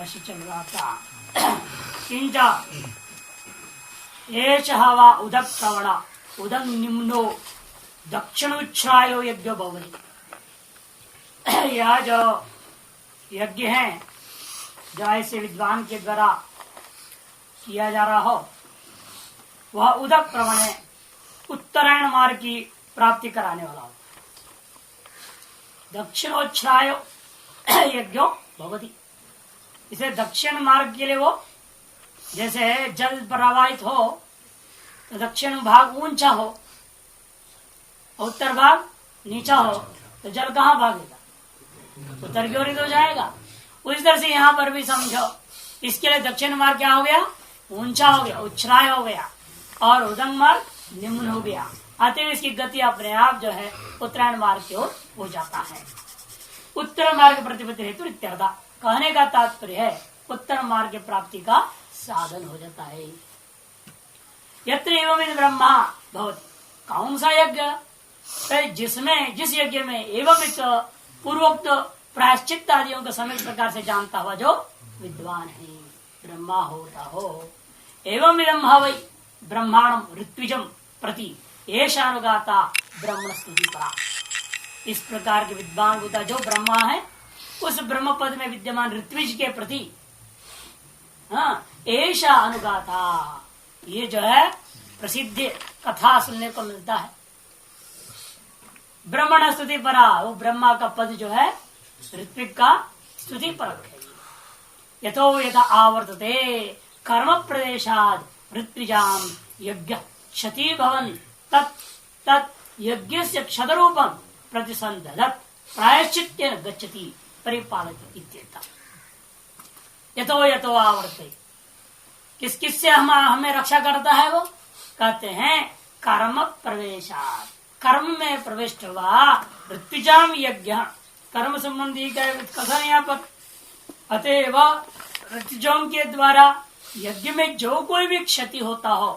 भाष्य चल रहा था। किंचा एषः वा उदक श्रवण उदक निम्नो दक्षिणोच्छ्रायो यज्ञ भवति। यह जो यज्ञ है जो ऐसे विद्वान के द्वारा किया जा रहा हो वह उदक प्रवण है, उत्तरायण मार्ग की प्राप्ति कराने वाला हो। दक्षिणोच्छ्रायो यज्ञो भवति। इसे दक्षिण मार्ग के लिए वो जैसे जल प्रवाहित हो तो दक्षिण भाग ऊंचा हो, उत्तर भाग नीचा हो तो जल कहाँ भागेगा? उत्तर की ओर ही तो जाएगा। उस तरह से यहाँ पर भी समझो, इसके लिए दक्षिण मार्ग क्या हो गया? ऊंचा हो गया, उच्छ्राय हो गया, और उदंग मार्ग निम्न हो गया। अतः इसकी गति अपने आप जो है उत्तरायण मार्ग की ओर हो जाता है। उत्तर मार्ग प्रतिपत्ति हेतु इत्यर्थ कहने का तात्पर्य है उत्तर मार्ग की प्राप्ति का साधन हो जाता है। यत्र एवं ब्रह्मा भवति, कौन सा यज्ञ? जिसमें जिस यज्ञ में एवं पूर्वोक्त प्रायश्चित आदियों को समय प्रकार से जानता हुआ जो विद्वान है ब्रह्मा होता हो। एवं इदं वै ब्रह्मांडम ऋत्विजम प्रति एषानुगाता ब्रह्मण स्तुति परा। इस प्रकार के विद्वान होता जो ब्रह्मा है उस ब्रह्म पद में विद्यमान ऋत्विज के प्रति ऐसा अनुगाता, ये जो है प्रसिद्ध कथा सुनने को मिलता है। ब्रह्मण स्तुति परा, वो ब्रह्मा का पद जो है ऋत्विक का स्तुति परक है। यथो यथा आवर्तते कर्म प्रदेशाद ऋत्विजाम यज्ञ क्षति भवन तत् तत् यज्ञ से क्षतरूपम प्रतिसंदधत प्रायश्चित्तेन गच्छति परिपालति इत्येतत्। यथो यथो आवर्ते, किस किस से हमें रक्षा करता है? वो कहते हैं कर्म प्रवेशात, कर्म में प्रवेश हुआ ऋत्विजाम यज्ञ, कर्म संबंधी का कथन यहाँ पर। अतएव ऋत्विजों के द्वारा यज्ञ में जो कोई भी क्षति होता हो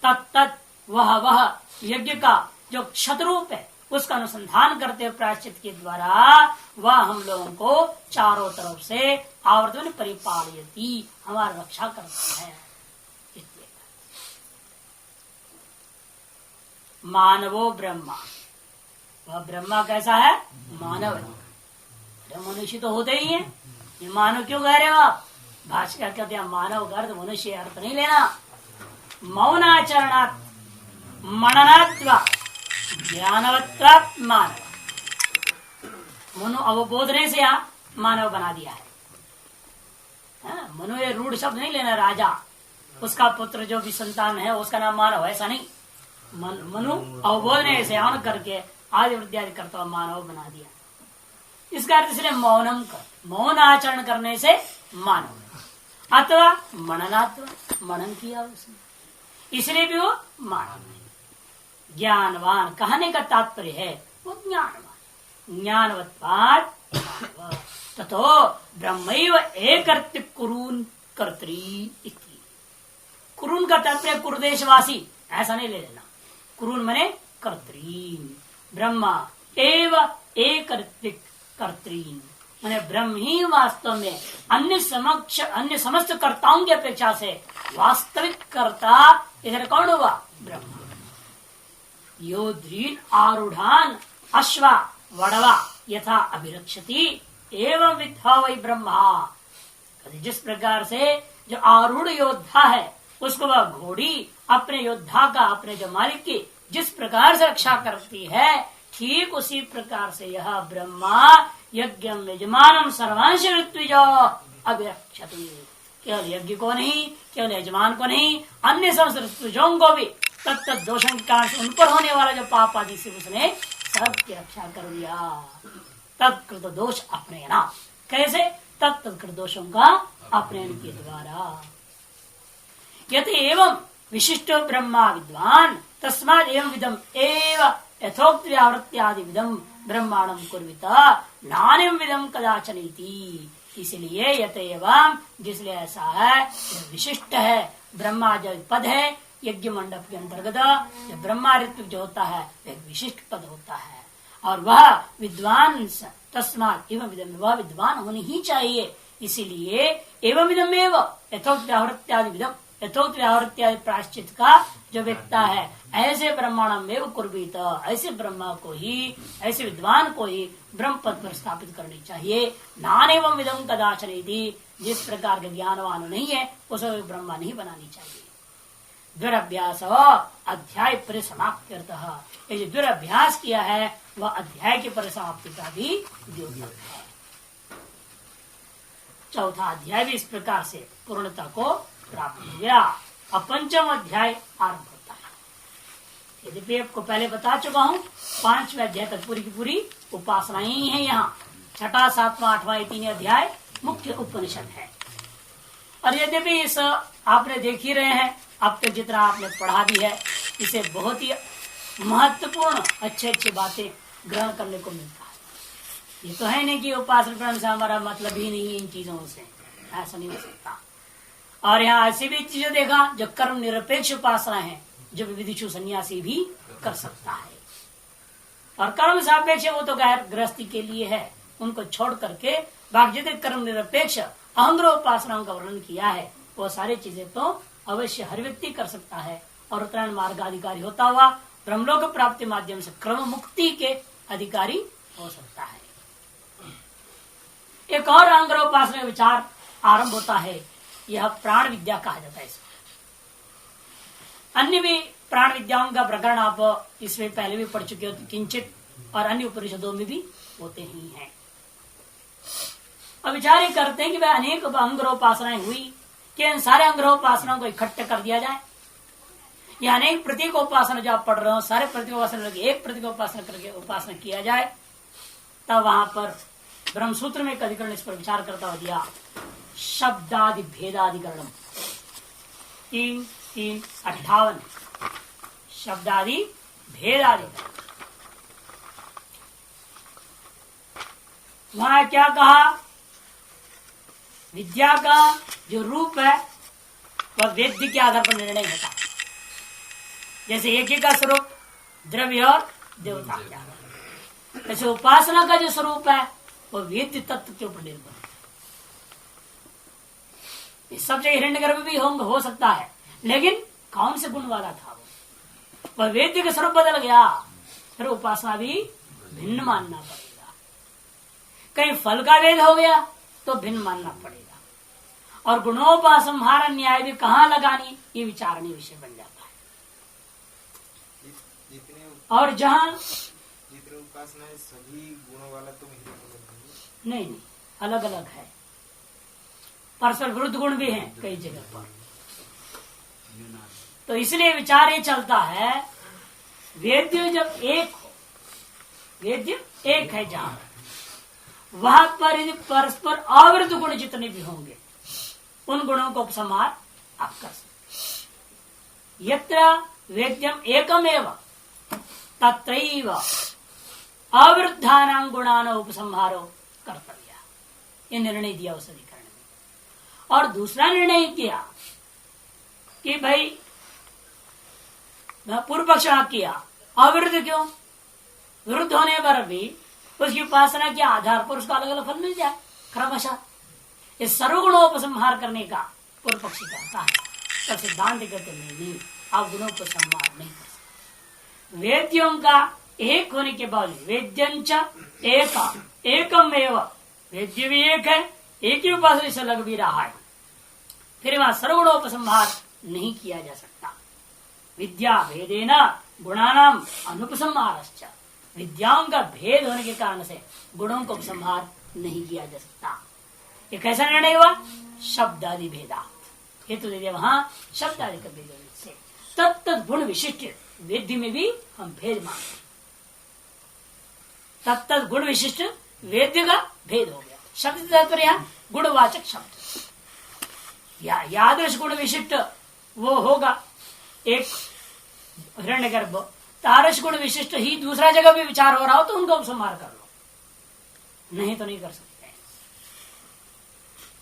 तत् वह यज्ञ का जो क्षतरूप है उसका अनुसंधान करते हुए प्रायश्चित के द्वारा वह हम लोगों को चारों तरफ से आवर्तन परिपालयति, हमारी रक्षा करता है। मानवो ब्रह्मा, वह ब्रह्मा कैसा है? मानव है। मनुष्य तो होते ही है, ये मानव क्यों कह रहे हो आप? भाष्यकार कहते हैं मानव का अर्थ मनुष्य अर्थ नहीं लेना। मौनाचरणात् मननात्वा ज्ञानवत्वात् मानव, मनु अवबोधने से यहाँ मानव बना दिया है। मनु ये रूढ़ शब्द नहीं लेना। राजा उसका पुत्र जो भी संतान है उसका नाम मानव, ऐसा नहीं। मनु अवबोधने से आन करके आदि वृद्धि करता हुआ मानव बना दिया। इसका अर्थ इसलिए मौनम कर, मौन आचरण करने से मानव, अथवा मननात्वा, मनन किया उसने, इसलिए भी वो मानव है। ज्ञानवान कहने का तात्पर्य है वो ज्ञानवान, ज्ञानवत्वात् ततो ब्रह्मैव एकर्ति कुरून कर्त्री इति। कुरून का तात्पर्य कुरुदेशवासी, ऐसा नहीं ले लेना। कुरून मने कर्त्री, ब्रह्मा एव एकर्तिक कर्त्री, मैंने ब्रह्म ही वास्तव में अन्य समस्त कर्ताओं की अपेक्षा से वास्तविक कर्ता इधर कौन हुआ? ब्रह्मा। यो द्रीन आरूढ़ान अश्वा वड़वा यथा अभिरक्षति एवं विद्धा वै ब्रह्मा। जिस प्रकार से जो आरूढ़ योद्धा है उसको वह घोड़ी अपने योद्धा का, अपने जो मालिक की जिस प्रकार से रक्षा करती है, ठीक उसी प्रकार से यह ब्रह्मा यज्ञम यजमानम सर्वांश ऋत्विजो अभिरक्षति। केवल यज्ञ को नहीं, केवल यजमान को नहीं, अन्य समस्त ऋत्विजों को भी तत्त दोषों के कारण उन पर होने वाला जो पाप आदि से उसने सबकी रक्षा कर दिया। तत्कृत दोष अपनेना, कैसे? तत्कृत दोषों का अपनयन के द्वारा। यदि एवं विशिष्ट ब्रह्मा विद्वान तस्माद एवं विदम एव यथोक्त व्यावृत्त्यादि विदम ब्रह्मांडम कुर्विता नान्यम विदम कदाचन इति। इसलिए यत एवं, जिसलिए ऐसा है, विशिष्ट है। ब्रह्मा जो पद है यज्ञ मंडप के अंतर्गत, जो ब्रह्मा ऋत्विक जो होता है एक विशिष्ट पद होता है, और वह विद्वान तस्मात एवं विदम, वह विद्वान होनी ही चाहिए। इसीलिए एवं विधम एवं यथोक्त व्यावृत्यादि विधम, यथोक्त व्यावृत्यादि प्रायश्चित का जो व्यक्ता है ऐसे ब्रह्मांडम एवं कुर्वीत, ऐसे ब्रह्मा को ही, ऐसे विद्वान को ही ब्रह्म पद पर स्थापित करनी चाहिए। नान एवं विधम कदाचन यदि, जिस प्रकार के ज्ञानवान नहीं है उसे ब्रह्मा नहीं बनानी चाहिए। दुरभ्यास अध्याय परिसमाप्त्यर्थ, ये जो दुरभ्यास किया है वह अध्याय की परिसमाप्ति का भी द्योतक है। चौथा अध्याय भी इस प्रकार से पूर्णता को प्राप्त हो गया। अब पंचम अध्याय आरंभ होता है। यद्यपि आपको पहले बता चुका हूँ, 5वें अध्याय तक पूरी की पूरी उपासना ही है। यहाँ 6, 7, 8 तीन अध्याय मुख्य उपनिषद है। और यद्यपि इस आपने देख ही रहे हैं, अब तक जितना आपने पढ़ा भी है, इसे बहुत ही महत्वपूर्ण अच्छे अच्छे बातें ग्रहण करने को मिलता है। ये तो है नहीं कि उपासना से हमारा मतलब ही नहीं है इन चीजों से, ऐसा नहीं हो सकता। और यहाँ ऐसी भी चीजें देखा जो कर्म निरपेक्ष उपासना है, जो विविधिशु सन्यासी भी कर सकता है। और कर्म सापेक्ष वो तो गैर गृहस्थी के लिए है, उनको छोड़ करके बाकी जितने कर्म निरपेक्ष अहंग्रह उपासनाओं का वर्णन किया है वो सारी चीजें तो अवश्य हर व्यक्ति कर सकता है। और उत्तरायण मार्गाधिकारी होता हुआ ब्रह्मलोक प्राप्ति माध्यम से क्रम मुक्ति के अधिकारी हो सकता है। एक और अहंग्रह उपासना का विचार आरंभ होता है, यह प्राण विद्या कहा जाता है इसको। अन्य भी प्राण विद्याओं का प्रकरण आप इसमें पहले भी पढ़ चुके हो किंचित, और अन्य उपनिषदों में भी होते ही हैं। अब विचार ये करते हैं कि वह अनेक अंग्रहोपासनाएं हुई कि इन सारे अंग्रहोपासनाओं को इकट्ठे कर दिया जाए, या अनेक प्रतीकोपासना जो आप पढ़ रहे हो सारे प्रतीकोपासना एक प्रतीकोपासना करके उपासना किया जाए। तब वहां पर ब्रह्मसूत्र में एक अधिकरण इस पर विचार करता हुआ दिया, शब्दादि भेदाधिकरणम 3:3:58 शब्दादि भेदाधिकरण। वहां क्या कहा, विद्या का जो रूप है वह वेद्य के आधार पर निर्णय होता है। जैसे एक ही का स्वरूप द्रव्य और देवता के आधार, जैसे उपासना का जो स्वरूप है वह वेद्य तत्व के ऊपर निर्भर है। इस सब जगह हिरण्यगर्भ भी हो सकता है, लेकिन कौन से गुण वाला था वह वेद्य का स्वरूप बदल गया, फिर उपासना भी भिन्न मानना पड़ेगा। कहीं फल का वेद हो गया तो भिन्न मानना पड़ेगा। और गुणोपासंहार न्याय भी कहाँ लगानी, ये विचारणीय विषय बन जाता है। और जहाँ जितने उपासना है सभी गुणों वाला तो नहीं, अलग अलग है। परस्पर विरुद्ध गुण भी हैं कई जगह पर। तो इसलिए विचार ये चलता है, वेद्य जब एक हो, वेद्य एक है जहां, वहां पर यदि परस्पर अविरुद्ध गुण जितने भी होंगे उन गुणों को उपसंहार आप कर सकते। यत्र वेद्यम एकमेव तत्रैव अविरुद्धानां गुणानां उपसंहारो कर्तव्य, ये निर्णय दिया उस अधिकरण में। और दूसरा निर्णय किया कि भाई पूर्व पक्ष किया अविरुद्ध क्यों, विरुद्ध होने पर भी उसकी उपासना के आधार पर उसका अलग अलग फल मिल जाए क्रमशः। इस सर्वगुणोपसंहार करने का पूर्व पक्षी कहता है, तब सिद्धांत कहते नहीं, आप गुणोपसंहार नहीं कर सकते। वेद्यों का एक होने के बावजूद वेद्यंच एकम एव, वेद्य भी एक है, एक ही उपासना से लग भी रहा है, फिर वहां सर्वगुणोपसंहार नहीं किया जा सकता। विद्या भेदेन गुणानाम अनुपसंहारश्च, विद्याओं का भेद होने के कारण से गुणों को उपसंहार नहीं किया जा सकता। ये कैसा निर्णय हुआ, शब्दादि भेदात, हेतु दे दिया वहां शब्दादि का भेद से तत्त गुण विशिष्ट वेद्य में भी हम भेद मानते, तत्त गुण विशिष्ट वेद्य का भेद हो गया। शब्द तात्पर्य यहाँ गुणवाचक शब्द, यादृश गुण विशिष्ट वो होगा एक हिरण्यगर्भ, तारस गुण विशिष्ट ही दूसरा जगह भी विचार हो रहा हो तो उनको उपसंहार कर लो, नहीं तो नहीं कर सकते।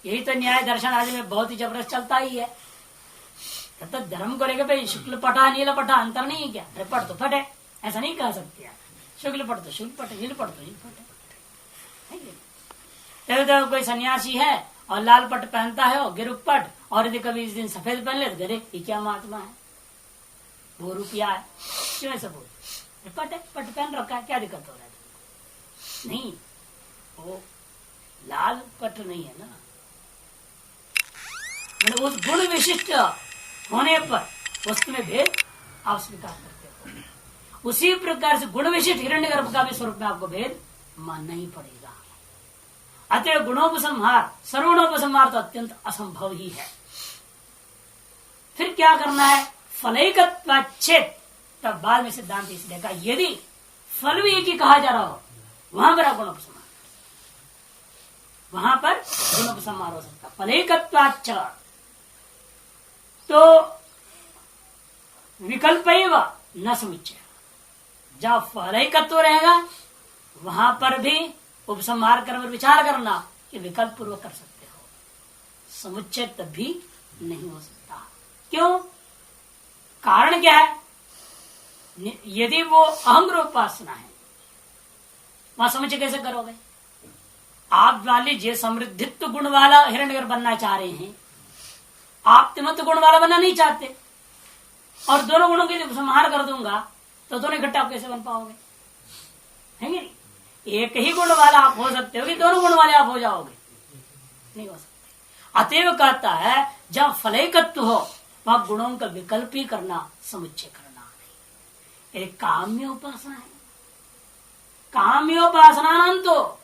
यही तो न्याय दर्शन आदि में बहुत ही जबरदस्त चलता ही है। तब धर्म को लेकर भाई शुक्ल पटा नील पटा अंतर नहीं है क्या, अरे पट तो फटे, ऐसा नहीं कह सकते। शुक्ल पट तो शुक्ल पट, नील पट तो नील पट। तो कोई सन्यासी है और लाल पट पहनता है और गिरुक पट, और यदि कभी इस दिन सफेद पहन ले तो अरे ये क्या महात्मा है, वो रुपया है, क्यों ऐसा बोल, पट है, पट पहन रखा है, क्या दिक्कत हो रहा है? नहीं, वो लाल पट नहीं है ना, उस गुण विशिष्ट होने पर वस्तु में भेद आप स्वीकार करते हो। उसी प्रकार से गुण विशिष्ट हिरण्यगर्भ का भी स्वरूप में आपको भेद मानना ही पड़ेगा। अतः गुणोपसंहार सर्वगुणोपसंहार तो अत्यंत असंभव ही है। फिर क्या करना है? फलैकत्वाच्छेद। तब बाद में सिद्धांत इसलिए कहा यदि फल भी एक ही कहा जा रहा हो वहां पर गुणोपसंहार, वहां पर गुणोपसंहार हो सकता। फलैकत्वाच्च तो विकल्प न समुच्चय, जहां फलैकत्व रहेगा वहां पर भी उपसंहार कर विचार करना कि विकल्प पूर्वक कर सकते हो, समुच्चय तब भी नहीं हो सकता। क्यों? कारण क्या है? यदि वो अहंग्र उपासना है वहां समुच्चय कैसे करोगे? आप मान लीजिए समृद्धित्व गुण वाला हिरण्यगर्भ बनना चाह रहे हैं, आप तिमत्व गुण वाला बनना नहीं चाहते, और दोनों गुणों के लिए उपसंहार कर दूंगा तो दोनों इकट्ठे आप कैसे बन पाओगे? है नहीं? एक ही गुण वाला आप हो सकते हो कि दोनों गुण वाले आप हो जाओगे? नहीं हो सकते। अतएव कहता है जहां फलैकत्व हो वहां गुणों का विकल्प ही करना, समुच्चय करना नहीं। एक काम्य उपासना है, काम्योपासना तो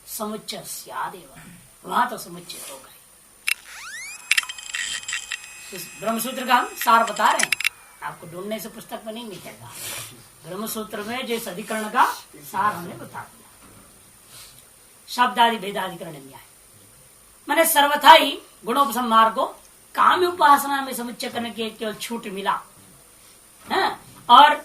समुच्चय स्यादेव, वहां तो समुच्चय होगा। इस ब्रह्मसूत्र का हम सार बता रहे हैं, आपको ढूंढने से पुस्तक में नहीं मिलेगा। ब्रह्मसूत्र में जिस अधिकरण का सार हमने बता दिया, शब्दादि भेदाधिकरण न्याय, मैंने सर्वथा ही गुणोपसंहार को काम्य उपासना में समुच्चय करने के केवल छूट मिला है, और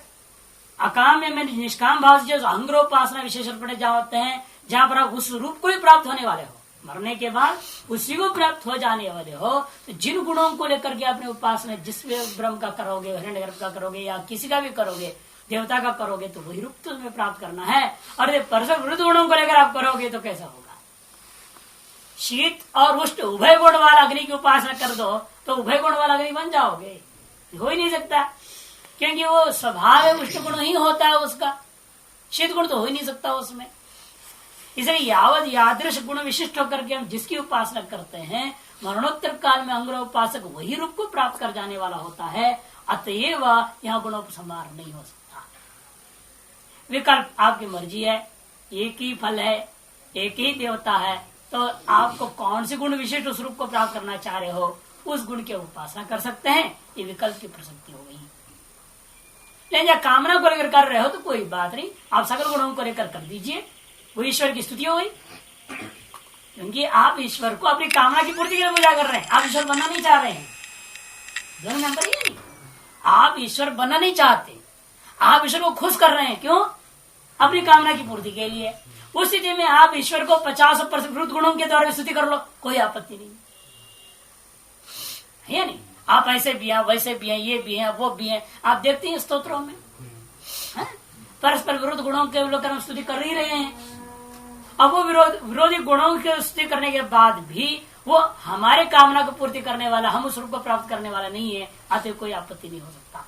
अकाम्य में निष्काम भाव से जो अहंग्रोपासना विशेष पड़े जाते हैं, जहां पर आप उस रूप को ही प्राप्त होने वाले हो, मरने के बाद उसी को प्राप्त हो जाने वाले हो, तो जिन गुणों को लेकर के आपने उपासना जिस ब्रह्म का करोगे, हिरण्यगर्भ का करोगे या किसी का भी करोगे, देवता का करोगे, तो वही रूप तो तुम्हें प्राप्त करना है। और परस्पर विरुद्ध गुणों को लेकर आप करोगे तो कैसा होगा? शीत और उष्ण उभय गुण वाला अग्नि की उपासना कर दो तो उभय गुण वाला अग्नि बन जाओगे? हो ही नहीं सकता, क्योंकि वो स्वभाव उष्ण गुण ही होता है उसका, शीत गुण तो हो ही नहीं सकता उसमें। इसलिए यावत यादृश गुण विशिष्ट होकर के हम जिसकी उपासना करते हैं, मरणोत्तर काल में अंग्र उपासक वही रूप को प्राप्त कर जाने वाला होता है। अतएव यहाँ गुणोपसंहार नहीं हो सकता। विकल्प आपकी मर्जी है, एक ही फल है, एक ही देवता है, तो आपको कौन से गुण विशिष्ट उस रूप को प्राप्त करना चाह रहे हो, उस गुण की उपासना कर सकते हैं। ये विकल्प की प्रसक्ति हो गई। लेकिन जब कामना को लेकर कर रहे हो तो कोई बात नहीं, आप सकल गुणों को लेकर कर दीजिए, वो ईश्वर की स्तुति हो गई, क्योंकि आप ईश्वर को अपनी कामना की पूर्ति के लिए पूजा कर रहे हैं, आप ईश्वर बनना नहीं चाह रहे हैं। दोनों में अंतर ही नहीं, आप ईश्वर बनना नहीं चाहते, आप ईश्वर को खुश कर रहे हैं। क्यों? अपनी कामना की पूर्ति के लिए। उस स्थिति में आप ईश्वर को 50% विरुद्ध गुणों के द्वारा स्तुति कर लो, कोई आपत्ति नहीं है। नहीं, आप ऐसे भी हैं, वैसे भी हैं, ये भी हैं, वो भी हैं, आप देखते हैं स्तोत्रों में परस्पर विरुद्ध गुणों के लोग हम स्तुति कर ही रहे हैं। अब वो विरोधी गुणों की स्तुति करने के बाद भी वो हमारे कामना को पूर्ति करने वाला, हम उस रूप को प्राप्त करने वाला नहीं है, अतः कोई आपत्ति नहीं हो सकता।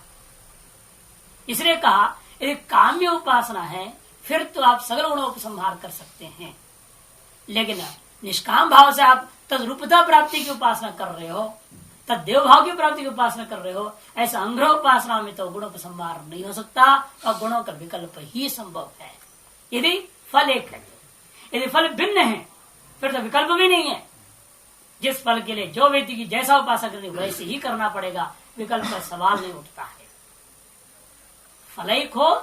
इसलिए कहा यदि काम्य उपासना है फिर तो आप सगल गुणोपसंहार कर सकते हैं, लेकिन निष्काम भाव से आप तद्रूपता प्राप्ति की उपासना कर रहे हो, तद्देव भाव की प्राप्ति की उपासना कर रहे हो, ऐसा अंग्रह उपासना में तो गुणोपसंहार नहीं हो सकता और गुणों का विकल्प ही संभव है। यदि फल एक है, यदि फल भिन्न है फिर तो विकल्प भी नहीं है। जिस फल के लिए जो व्यक्ति की जैसा उपासना करनी वैसे ही करना पड़ेगा, विकल्प का सवाल नहीं उठता है। फल एक हो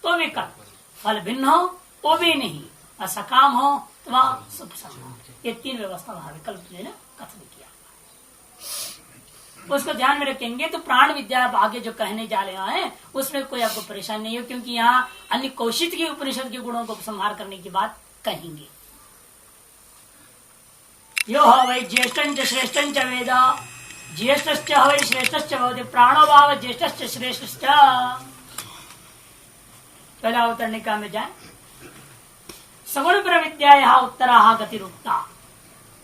तो विकल्प, फल भिन्न हो वो भी नहीं, असकाम हो तो वहां सुपसंहार, ये तीन व्यवस्था वहां विकल्प ने कथन किया। उसको ध्यान में रखेंगे तो प्राण विद्या आगे जो कहने जा रहे हैं उसमें कोई आपको परेशानी नहीं हो, क्योंकि यहाँ अन्य कौशिक की उपनिषद के गुणों को संहार करने की बात कहेंगे। यो हो वै ज्येष्ठं च श्रेष्ठं च वेद, ज्येष्ठश्च वै श्रेष्ठश्च भवति, प्राणो भाव ज्येष्ठश्च श्रेष्ठश्च। पहला अवतरणिका में जाए, सगुण प्रविद्या उत्तरा गतिरुक्ता।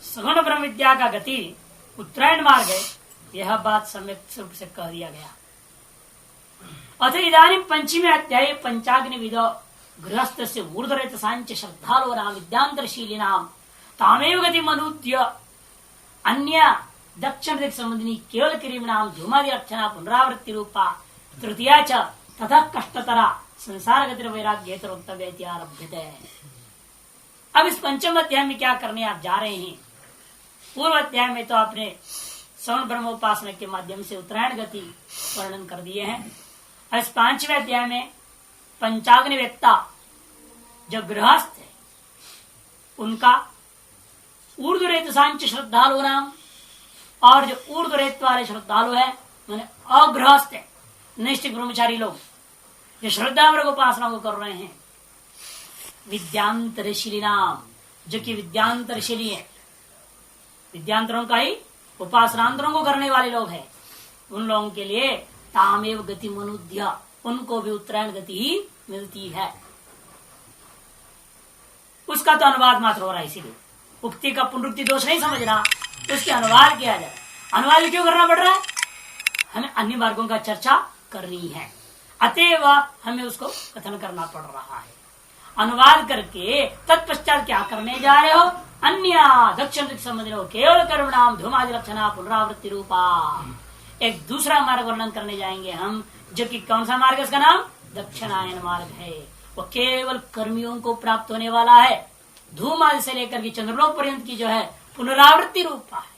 सगुण ब्रह्म विद्या का गति उत्तरायण मार्ग है, यह बात सम्यक रूप से कह दिया गया। अथ इदानीं पंचमे अध्याये पंचाग्नि विदो गृहस्थ से ऊर्ध्वरेत सांच श्रद्धालो नाम विद्यांतरशीलिनाम तामेव गति मनुद्य अन्य दक्षिण दिक् संबंधिनी केवल क्रीम नाम धूमादि अर्चना पुनरावृत्ति रूपा तृतीया च तथा कष्टतरा संसार गति वैराग्य आरभ्यते। अब इस पंचम अध्याय में क्या करने आप जा रहे हैं? पूर्व अध्याय में तो आपने सवर्ण ब्रह्मोपासना के माध्यम से उत्तरायण गति वर्णन कर दिए हैं। इस पांचवें अध्याय में पंचाग्नि वेत्ता जो गृहस्थ है उनका ऊर्ध्वरेत सांच श्रद्धालु नाम, और जो ऊर्ध्वरेत वाले श्रद्धालु है मैंने अगृहस्थ है नैष्ठिक ब्रह्मचारी लोग जो श्रद्धावर्ग उपासना को कर रहे हैं, विद्यांतरशीली नाम जो कि विद्यांतरशीली है, विद्यांतरों का ही उपासनांतरों को करने वाले लोग हैं, उन लोगों के लिए तामेव गति मनुद्य उनको भी उत्तरायण गति ही मिलती है। उसका तो अनुवाद मात्र हो रहा है, इसीलिए उक्ति का पुनरुक्ति दोष नहीं समझना, उसके अनुवाद किया जाए। अनुवाद क्यों करना पड़ रहा है? हमें अन्य मार्गों का चर्चा करनी है, अतएव हमें उसको कथन करना पड़ रहा है। अनुवाद करके तत्पश्चात क्या करने जा रहे हो? अन्य दक्षिण दिक् संबंधी केवल कर्म नाम धूमादि लक्षणा पुनरावृत्ति रूपा एक दूसरा मार्ग वर्णन करने जाएंगे हम, जो कि कौन सा मार्ग? इसका नाम दक्षिणायन मार्ग है। वो केवल कर्मियों को प्राप्त होने वाला है, धूम आदि से लेकर के चंद्रलोक पर्यंत की जो है पुनरावृत्ति रूपा है।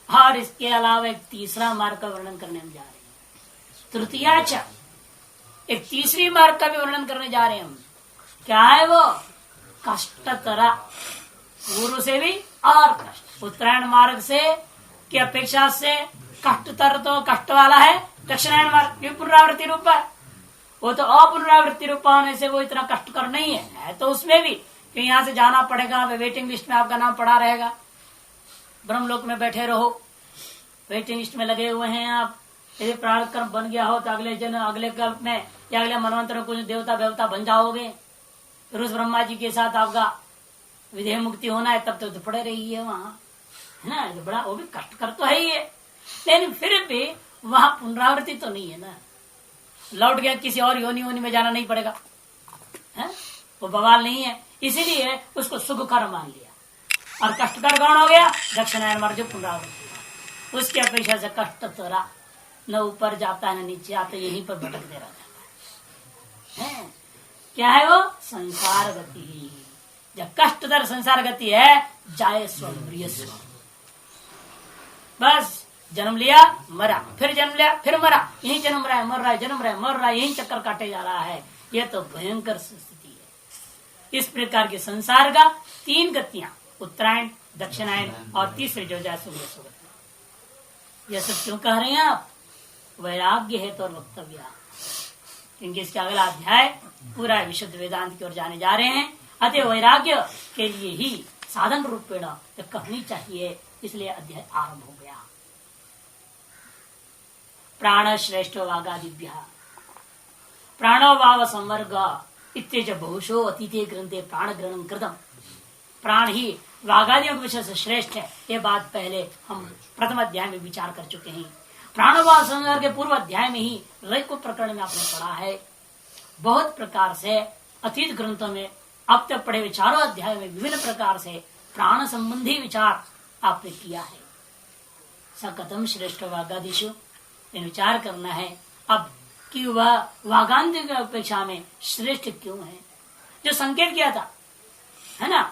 और इसके अलावा एक तीसरा मार्ग का वर्णन करने हम जा रहे हैं, तृतीयाच एक तीसरी मार्ग का भी वर्णन करने जा रहे हैं हम। क्या है वो? कष्टतरा, पूर्व से भी और कष्ट। उत्तरायण मार्ग से की अपेक्षा से कष्टतर तो कष्ट वाला है, दक्षिणायन मार्ग पुनरावृत्ति रूप है। वो तो अपुनरावृत्ति रूप होने से वो इतना कष्टकर नहीं है तो उसमें भी कि यहाँ से जाना पड़ेगा, वेटिंग लिस्ट में आपका नाम पड़ा रहेगा, ब्रह्मलोक में बैठे रहो, वेटिंग लिस्ट में लगे हुए हैं आप। यदि प्रारब्ध कर्म बन गया हो तो अगले जन्म, अगले कल्प में या अगले मनवंतर में कुछ देवता देवता बन जाओगे, फिर उस ब्रह्मा जी के साथ आपका विदेह मुक्ति होना है, तब तो पड़े रही है वहां, है ना। तो बड़ा वो भी कष्टकर तो है ही है, लेकिन फिर भी वहां पुनरावृत्ति तो नहीं है ना, लौट गया किसी और योनि में जाना नहीं पड़ेगा, है? वो बवाल नहीं है, इसीलिए उसको सुखकर मान लिया। और कष्टकर कौन हो गया? दक्षिणायन मार्ग जो पुनरावृत्ति, उसकी अपेक्षा से कष्ट तोरा न ऊपर जाता है न नीचे आता, यहीं पर भटकते रहता है। क्या है वो? संसार गति। जब कष्टतर संसार गति है, जाए स्व बस जन्म लिया मरा, फिर जन्म लिया फिर मरा, यही जन्म रहा है मर रहा है, जन्म रहा है मर रहा है, यही चक्कर काटे जा रहा है। यह तो भयंकर स्थिति है। इस प्रकार के संसार का तीन गतियां, उत्तरायण, दक्षिणायन और तीसरे जो जाए सूर्य सुगत। यह सब क्यों कह रहे हैं आप? वैराग्य है तो वक्तव्य, क्योंकि इसका अगला अध्याय पूरा विशुद्ध वेदांत की ओर जाने जा रहे हैं। अतः वैराग्य के लिए ही साधन रूपेण कहनी चाहिए, इसलिए अध्याय आरंभ हो गया। प्राण श्रेष्ठ वागादिभ्य प्राणो वाव संवर्ग इत्येच बहुशो अतीते ग्रंथे प्राण ग्रहण कृतम। प्राण ही वागादियों के विषय से श्रेष्ठ है, ये बात पहले हम प्रथम अध्याय में विचार कर चुके हैं। प्राणोभाव संवर्ग के पूर्व अध्याय में ही रैक प्रकरण में आपने पढ़ा है। बहुत प्रकार से अतीत ग्रंथों में अब तक पढ़े विचारों अध्याय में विभिन्न प्रकार से प्राण संबंधी विचार आपने किया है। सकतम श्रेष्ठ वागादिशु विचार करना है अब कि वह वागांत की अपेक्षा में श्रेष्ठ क्यों है। जो संकेत किया था, है ना,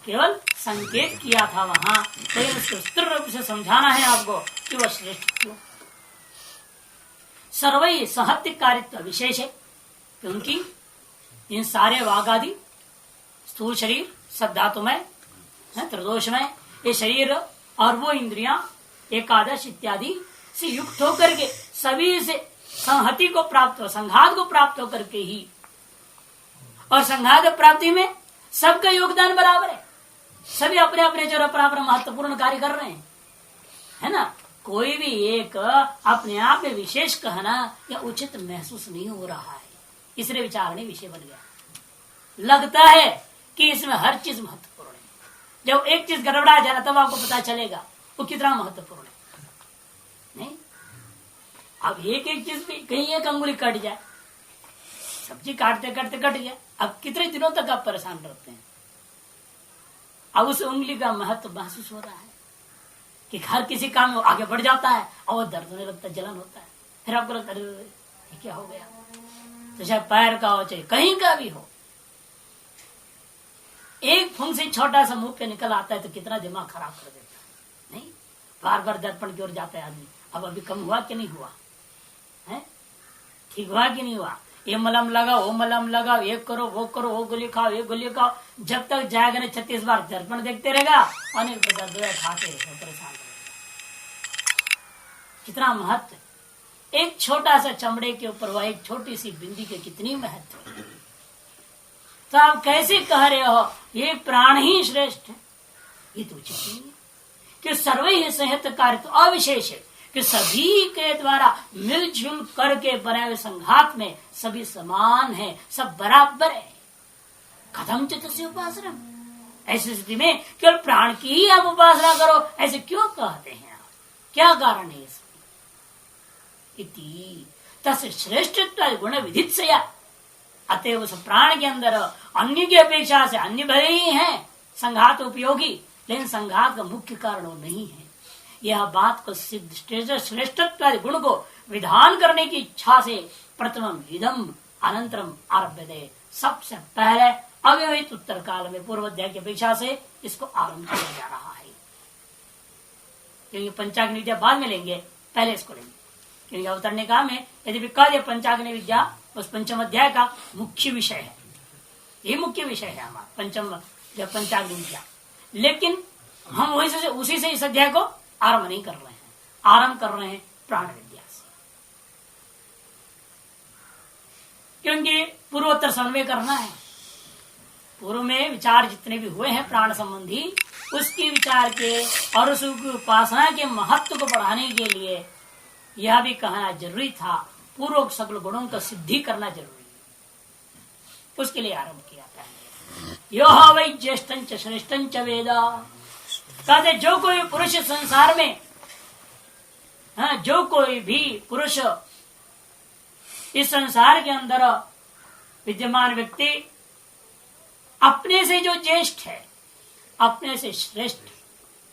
केवल संकेत किया था वहां, लेकिन उसको विस्तृत रूप से समझाना है आपको कि वह श्रेष्ठ क्यों। सर्वई सहत्य कारित्व विशेष है, क्योंकि इन सारे वागादि स्थूल शरीर, सद्धातुमय, त्रिदोषमय, ये शरीर और वो इंद्रियां एकादश इत्यादि से युक्त होकर के सभी से संहति को प्राप्त हो, संघात को प्राप्त होकर के ही, और संघात प्राप्ति में सबका योगदान बराबर है। सभी अपने अपने जो बराबर महत्वपूर्ण कार्य कर रहे हैं, है ना। कोई भी एक अपने आप में विशेष कहना या उचित महसूस नहीं हो रहा है, इसलिए विचारणी विषय बन गया। लगता है कि इसमें हर चीज महत्वपूर्ण है, जब एक चीज गड़बड़ा जाए तब आपको पता चलेगा वो कितना महत्वपूर्ण है। नहीं, अब एक एक चीज भी कहीं एक अंगुली कट जाए, सब्जी काटते काटते कट गया, अब कितने दिनों तक आप परेशान रहते हैं। अब उस उंगली का महत्व महसूस हो रहा है कि हर किसी काम में आगे बढ़ जाता है और वो दर्द होने लगता है, जलन होता है, फिर आपको लगता है ये क्या हो गया। तो चाहे पैर का हो चाहे कहीं का भी हो, एक फुंसी छोटा सा मुंह पे निकल आता है तो कितना दिमाग खराब कर देता है। नहीं, बार बार दर्पण की ओर जाता है आदमी, अब अभी कम हुआ कि नहीं हुआ है, ठीक हुआ कि नहीं हुआ, ये मलम लगाओ वो मलम लगाओ, ये करो वो गोली खाओ ये गोली खाओ, जब तक जाएगा नहीं 36 बार दर्पण देखते रहेगा, अनेक प्रकार दवाई खाते परेशान रहेगा। कितना महत्व, एक छोटा सा चमड़े के ऊपर वह एक छोटी सी बिंदी के कितनी महत्व है। तो आप कैसे कह रहे हो ये प्राण ही श्रेष्ठ है, ये तो उचित नहीं है कि सर्वे ही संहित कार्य तो अविशेष है कि सभी के द्वारा मिलजुल करके बनाए हुए संघात में सभी समान है, सब बराबर है। कथम चित्त से उपासना, ऐसी स्थिति में केवल प्राण की ही आप उपासना करो, ऐसे क्यों कहते हैं आप, क्या कारण है इसमें। तस्य श्रेष्ठत्व गुण विदित से, अतएव उस प्राण के अंदर अन्य की अपेक्षा से अन्य भले ही है संघात उपयोगी, लेकिन संघात का मुख्य कारण वो नहीं है। यह बात को सिद्ध श्रेष्ठत्व गुण को विधान करने की इच्छा से प्रथम इदम अनंतरम आरभ्य दे, सबसे पहले अव्यवहित उत्तर काल में पूर्व अध्याय की अपेक्षा से इसको आरंभ किया जा रहा है। क्योंकि पंचाग्नि विद्या बाद में लेंगे, पहले इसको लेंगे, क्योंकि अवतरने काल में यदि कार्य पंचाग्नि विद्या उस पंचम अध्याय का मुख्य विषय है, ये मुख्य विषय है हमारा पंचम पंचाग्नि विद्या। लेकिन हम वही उसी से इस अध्याय को आरंभ नहीं कर रहे हैं, आरंभ कर रहे हैं प्राण विद्या से, क्योंकि पूर्वोत्तर समन्वय करना है। पूर्व में विचार जितने भी हुए हैं प्राण संबंधी, उसके विचार के और उसकी उपासना के महत्व को बढ़ाने के लिए यह भी कहना जरूरी था, पूर्व सकल गुणों का सिद्धि करना जरूरी है, उसके लिए आरंभ किया था। यो वै ज्येष्ठ श्रेष्ठ वेदा, कहते जो कोई पुरुष संसार में, जो कोई भी पुरुष इस संसार के अंदर विद्यमान व्यक्ति अपने से जो ज्येष्ठ है, अपने से श्रेष्ठ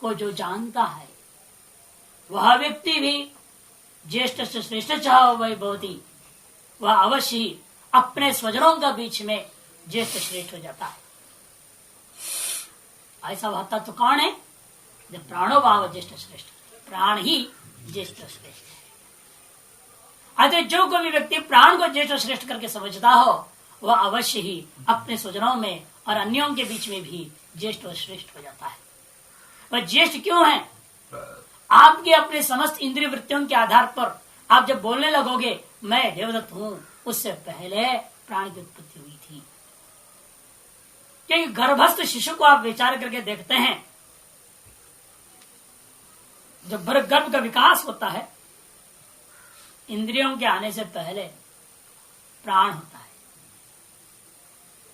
को जो जानता है, वह व्यक्ति भी ज्येष्ठ से श्रेष्ठ चाह वही भवती, वह अवश्य ही अपने स्वजनों का बीच में ज्येष्ठ श्रेष्ठ हो जाता है। ऐसा होता तो कौन है, जब प्राणो भाव ज्येष्ठ श्रेष्ठ, प्राण ही ज्येष्ठ श्रेष्ठ है। अतः जो कोई व्यक्ति प्राण को ज्येष्ठ श्रेष्ठ करके समझता हो, वह अवश्य ही अपने स्वजनों में और अन्यों के बीच में भी ज्येष्ठ और श्रेष्ठ हो जाता है। वह ज्येष्ठ क्यों है, आपके अपने समस्त इंद्रिय वृत्तियों के आधार पर आप जब बोलने लगोगे मैं देवदत्त हूं, उससे पहले प्राण की उत्पत्ति हुई थी। क्योंकि गर्भस्थ शिशु को आप विचार करके देखते हैं, जब गर्भ का विकास होता है, इंद्रियों के आने से पहले प्राण होता है।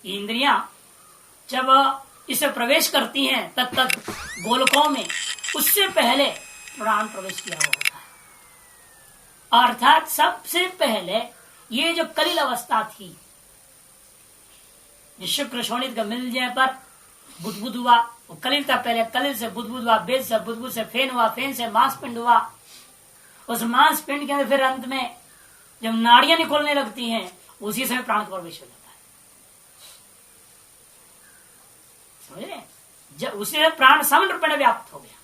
ये इंद्रियां जब इसे प्रवेश करती हैं तब गोलकों में, उससे पहले प्राण प्रवेश किया हुआ होता है। अर्थात सबसे पहले ये जो कलिल अवस्था थी, शुक्र शोणित का मिल जाने पर बुदबुद हुआ, वो कलिल था पहले, कलिल से बुदबुद हुआ, बेद से बुदबुद से फेन हुआ, फेन से मांस पिंड हुआ, उस मांस पिंड के अंदर फिर अंत में जब नाड़ियां निकलने लगती हैं, उसी समय प्राण का प्रवेश हो जाता है। समझ रहे, जब उसी प्राण समग्र रूप में व्याप्त हो गया,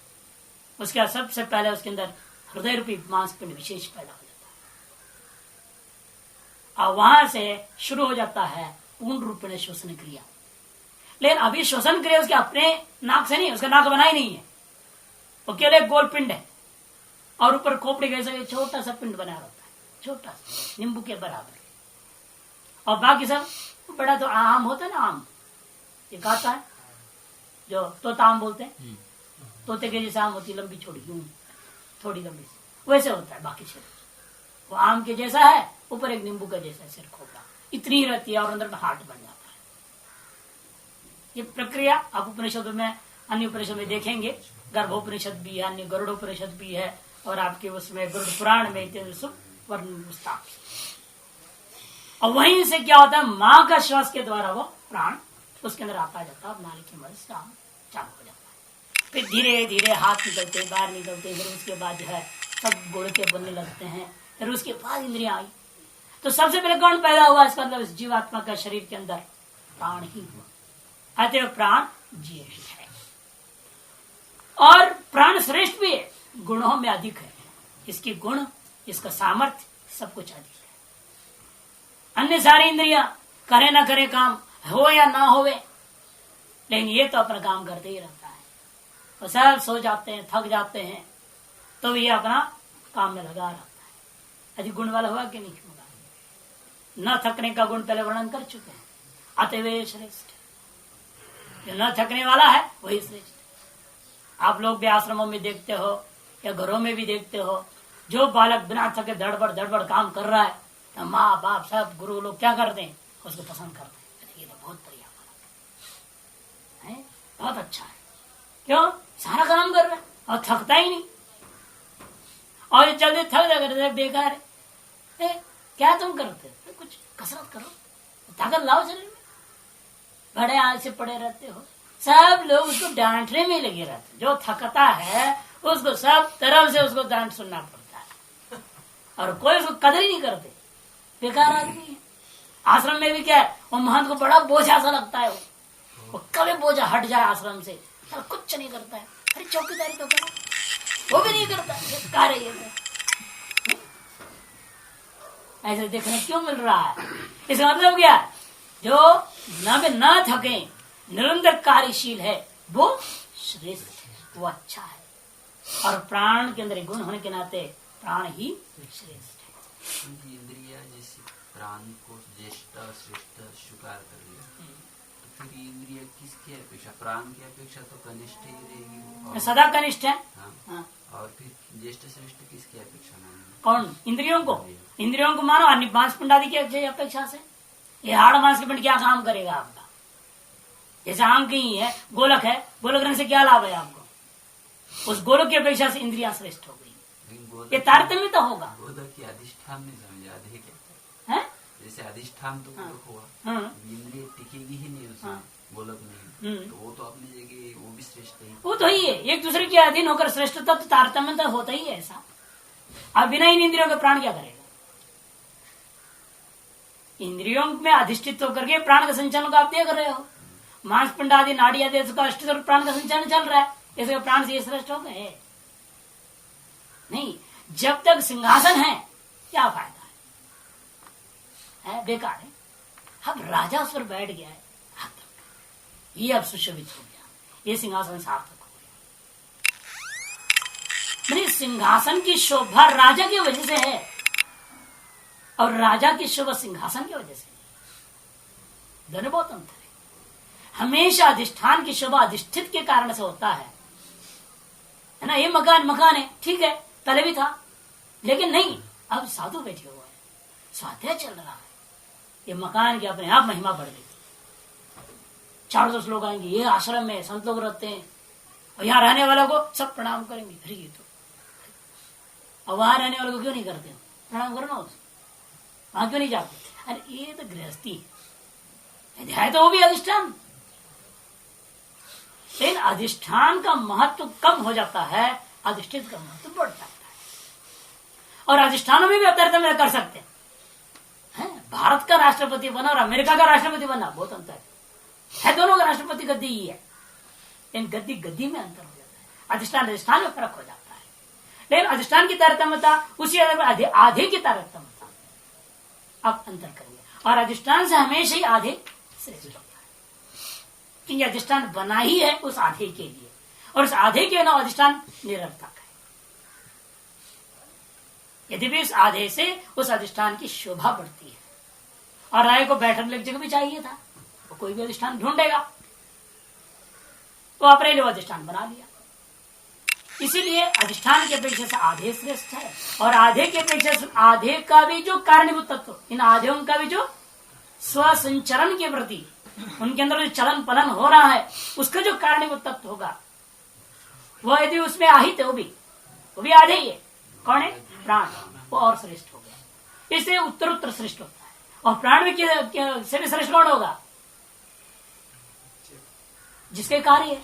उसके बाद सबसे पहले उसके अंदर हृदय रूपी मांस पिंड विशेष पैदा हो जाता है, और वहां से शुरू हो जाता है पूर्ण रूप में श्वसन क्रिया। लेकिन अभी श्वसन क्रिया उसके अपने नाक से नहीं, उसका नाक बना ही नहीं है, वो केवल एक गोल पिंड है और ऊपर खोपड़ी कैसे छोटा सा पिंड बना रहता है, छोटा सा नींबू के बराबर, और बाकी सब बड़ा तो आम होता है ना, आम ये खाता है जो तोता आम बोलते हैं, तोते के जैसे आम होती लंबी छोटी यूं थोड़ी लंबी, वैसे होता है बाकी शरीर, वो आम के जैसा है, ऊपर एक नींबू का जैसा सिर खोपड़ा, इतनी रहती है और अंदर में हार्ट बन जाता है। ये प्रक्रिया आप उपनिषदों में अन्य उपनिषद में देखेंगे, गर्भोपनिषद भी है, अन्य गरुड़ोपनिषद भी है, और आपके उसमें गरुड़ पुराण में विस्तार। और वहीं से क्या होता है, माँ का श्वास के द्वारा वो प्राण उसके अंदर आता जाता है, नाली के मध्य से चालू हो जाता है। फिर धीरे धीरे हाथ निकलते हैं, बाहर निकलते हैं, फिर उसके बाद जो है सब गुड़ के बनने लगते हैं, फिर उसके बाद इंद्रियां आई। तो सबसे पहले कौन पैदा हुआ, इसका मतलब इस जीवात्मा का शरीर के अंदर प्राण ही हुआ। अतः प्राण ज्येष्ठ है और प्राण श्रेष्ठ भी है, गुणों में अधिक है। इसकी गुण, इसका सामर्थ्य सब कुछ अधिक है। अन्य सारी इंद्रियां करे ना करे काम, हो या ना होवे, लेकिन ये तो अपना काम करते ही रहता है। और सब सो जाते हैं, थक जाते हैं, तो ये अपना काम में लगा रहता है। अधिक गुण वाला हुआ कि नहीं होगा? न थकने का गुण पहले वर्णन कर चुके हैं। अतः श्रेष्ठ, जो न थकने वाला है वही श्रेष्ठ। आप लोग भी आश्रमों में देखते हो या घरों में भी देखते हो, जो बालक बिना थके धड़बड़ काम कर रहा है, तो माँ बाप सब गुरु लोग क्या करते हैं, उसको पसंद करते हैं। ये तो बहुत बढ़िया बालक है, बहुत अच्छा है। क्यों? सारा काम कर रहा है और थकता ही नहीं। और जल्दी थक जाकर बेकार है, क्या तुम करते हो? कुछ कसरत करो, ताकत लाओ शरीर में। बड़े आज से पड़े रहते हो, सब लोग उसको डांटने में लगे रहते। जो थकता है उसको सब तरफ से उसको डांट सुनना पड़ता है, और कोई उसको कदर ही नहीं करते। बेकार आदमी है। आश्रम में भी क्या है, वो महंत को बड़ा बोझा सा लगता है। वो कभी बोझा हट जाए आश्रम से, तो कुछ नहीं करता है। अरे चौकीदारी तो करो, वो भी नहीं करता। बेकार है ये। ऐसे देखने क्यों मिल रहा है? इसका मतलब क्या? जो न थके, निरंतर कार्यशील है, वो श्रेष्ठ है, वो अच्छा है। और प्राण के अंदर गुण होने के नाते प्राण ही श्रेष्ठ है। इंद्रिया जैसे प्राण को ज्येष्ठ श्रेष्ठ स्वीकार कर लिया, तो फिर इंद्रिया किसकी अपेक्षा? प्राण की अपेक्षा तो कनिष्ठ ही रहेगी, सदा कनिष्ठ है। हाँ। और फिर ज्येष्ठ श्रेष्ठ किसकी अपेक्षा मानेंगे? कौन? इंद्रियों को। इंद्रियों को मानो अन्य मांस पिंड आदि की अपेक्षा से। ये हाड़ मांस के पिंड क्या काम करेगा आपका? जैसे आम की है, गोलक है, गोलक रंग से क्या लाभ है आपको? उस गोलक की अपेक्षा से इंद्रियां श्रेष्ठ हो गई। ये तारतम्य तो होगा। गोलक की अधिष्ठान नहीं समझा, आधे कहते हैं? जैसे अधिष्ठान तो गोलक हुआ, इंद्रिय टिकेगी ही नहीं उसमें, गोलक में, तो वो तो अपनी जगह वो भी श्रेष्ठ है। वो तो ही है, एक दूसरे के अधीन होकर श्रेष्ठता तो तारतम्य तो होता ही है ऐसा। अब बिना इन इंद्रियों के प्राण क्या करेगा? इंद्रियों में अधिष्ठित होकर के प्राण का संचालन को आप देख रहे हो। मांस पिंड आदि नाड़ी आदि का अस्तित्व प्राण का संचालन चल रहा है, इसके प्राण से श्रेष्ठ हो गए? नहीं। जब तक सिंहासन है क्या फायदा है? बेकार है। अब राजा उस पर बैठ गया है, ये अब सुशोभित हो गया, ये सिंहासन सार्थक हो गया। सिंहासन की शोभा राजा की वजह से है, और राजा की शोभा सिंहासन की वजह से नहीं। दोनों बहुत अंतर है। हमेशा अधिष्ठान की शोभा अधिष्ठित के कारण से होता है ना। ये मकान है, ठीक है, पहले भी था, लेकिन नहीं, अब साधु बैठे हुए हैं, स्वाध्याय चल रहा है, ये मकान की अपने आप महिमा बढ़ गई। 400 लोग आएंगे, ये आश्रम में संत लोग रहते हैं, और यहाँ रहने वालों को सब प्रणाम करेंगे। अरे ये तो, और वहां रहने वालों को क्यों नहीं करते? प्रणाम करो ना, वहां क्यों नहीं जाते? अरे ये तो गृहस्थी है, तो वो भी अधिष्ठान। लेकिन अधिष्ठान का महत्व कम हो जाता है, अधिष्ठित का महत्व बढ़ जाता है। और अधिष्ठानों में भी तारतम्य कर सकते हैं। भारत का राष्ट्रपति बना और अमेरिका का राष्ट्रपति बना, बहुत अंतर है। दोनों का राष्ट्रपति गद्दी ही है, लेकिन गद्दी में अंतर हो जाता है। अधिष्ठान में फर्क हो जाता है। लेकिन अधिष्ठान की तारतम्यता उसी आधे की तारतम्यता अब अंतर करेंगे, और अधिष्ठान से हमेशा ही आधे श्रेष्ठ होता है, क्योंकि अधिष्ठान बना ही है उस आधे के लिए, और उस आधे के ना अधिष्ठान निरर्थक है। यद्यपि उस आधे से उस अधिष्ठान की शोभा बढ़ती है। और राय को बैठने लग जगह भी चाहिए था, वो कोई भी अधिष्ठान ढूंढेगा, तो अपने लिए अधिष्ठान बना लिया। इसीलिए अधिष्ठान की अपेक्षा से आधे श्रेष्ठ है, और आधे की अपेक्षा से आधे का भी जो कारणीभूत तत्व, इन आधेयों का भी जो स्वसंचरण के प्रति उनके अंदर जो चलन पलन हो रहा है उसका जो कारणीभूत तत्व होगा वो यदि उसमें आहित है वो भी आधे ही है। कौन है? प्राण। वो और श्रेष्ठ हो गया, इसलिए उत्तर उत्तर श्रेष्ठ होता है। और प्राण में से भी श्रेष्ठ कौन होगा? जिसके कार्य है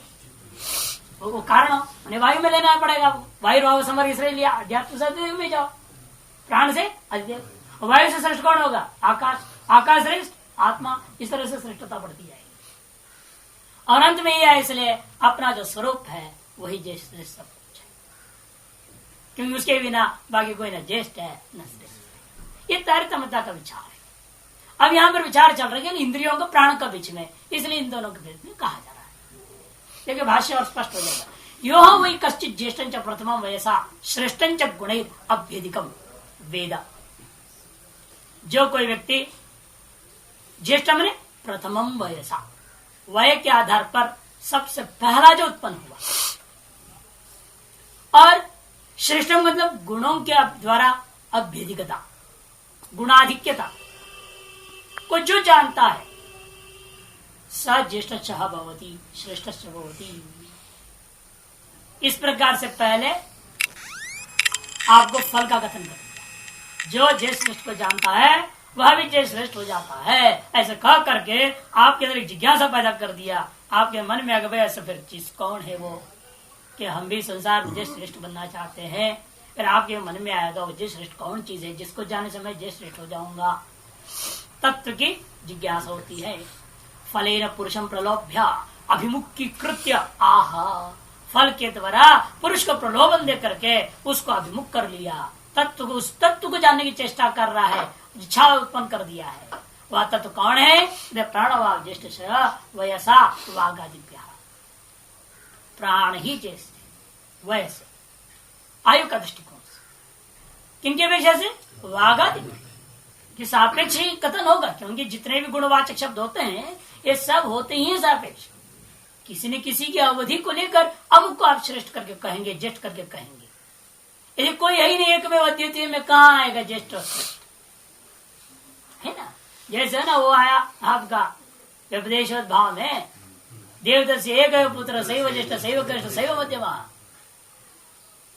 वो कारण हो, उन्हें वायु में लेना पड़ेगा। वायु भाव समर इसलिए लिया, अध्यात्म से में जाओ, प्राण से अध्यात्म। वायु से श्रेष्ठ कौन होगा? आकाश। आकाश श्रेष्ठ आत्मा। इस तरह से श्रेष्ठता बढ़ती जाएगी और अंत में यह है, इसलिए अपना जो स्वरूप है वही ज्येष्ठ श्रेष्ठ सब कुछ है, क्योंकि उसके बिना बाकी कोई न ज्येष्ठ है न श्रेष्ठ। ये तारतम्यता का विचार है। अब यहाँ पर विचार चल रहा है इंद्रियों को प्राण का बीच में, इसलिए इन दोनों के बीच में कहा जा रहा है। देखिए भाष्य और स्पष्ट हो जाएगा। यो वही कश्चित ज्येष्ठ प्रथम वयसा श्रेष्ठ गुण अभ्यधिकम वेद। जो कोई व्यक्ति ज्येष्ठ मैंने प्रथमम वयसा, वय के आधार पर सबसे पहला जो उत्पन्न हुआ, और श्रेष्ठ मतलब गुणों के द्वारा अभ्यधिकता, गुणाधिक्यता को जो जानता है स ज्येष्ठ भवती श्रेष्ठ भवती। इस प्रकार से पहले आपको फल का कथन कर दिया। जो ज्येष्ठ श्रेष्ठ को जानता है वह भी ज्येष्ठ श्रेष्ठ हो जाता है, ऐसे कह करके आपके अंदर एक जिज्ञासा पैदा कर दिया। आपके मन में अगर ऐसा फिर चीज कौन है वो, कि हम भी संसार में ज्येष्ठ श्रेष्ठ बनना चाहते हैं। फिर आपके मन में आएगा वो ज्येष्ठ श्रेष्ठ कौन चीज है जिसको जानने से मैं ज्येष्ठ श्रेष्ठ हो जाऊंगा। तत्व की जिज्ञासा होती है। फलेन पुरुषम प्रलोभ्य अभिमुखीकृत्य आहा, फल के द्वारा पुरुष को प्रलोभन दे करके उसको अभिमुख कर लिया। तत्व को, उस तत्व को जानने की चेष्टा कर रहा है, इच्छा उत्पन्न कर दिया है। वह तत्व कौन है? प्राणवाग ज्येष्ठ वयसा वागादिभ्य। प्राण ही ज्येष्ठ वयसे, आयु का दृष्टिकोण से। किनके अपेक्षा से? वागादिभ्य कि सापेक्ष ही कथन होगा, क्योंकि जितने भी गुणवाचक शब्द होते हैं ये सब होते ही सापेक्ष। किसी न किसी की अवधि को लेकर अब को आप श्रेष्ठ करके कहेंगे, ज्येष्ठ करके कहेंगे। यदि कोई है ही नहीं एक में अद्वितीय में कहाँ आएगा ज्येष्ठ और श्रेष्ठ, है ना? जैसे ना वो आया आपका व्यपदेश भाव में, देवता से एक पुत्र सैव ज्येष्ठ सैव कृष्ण सैव मध्यमा।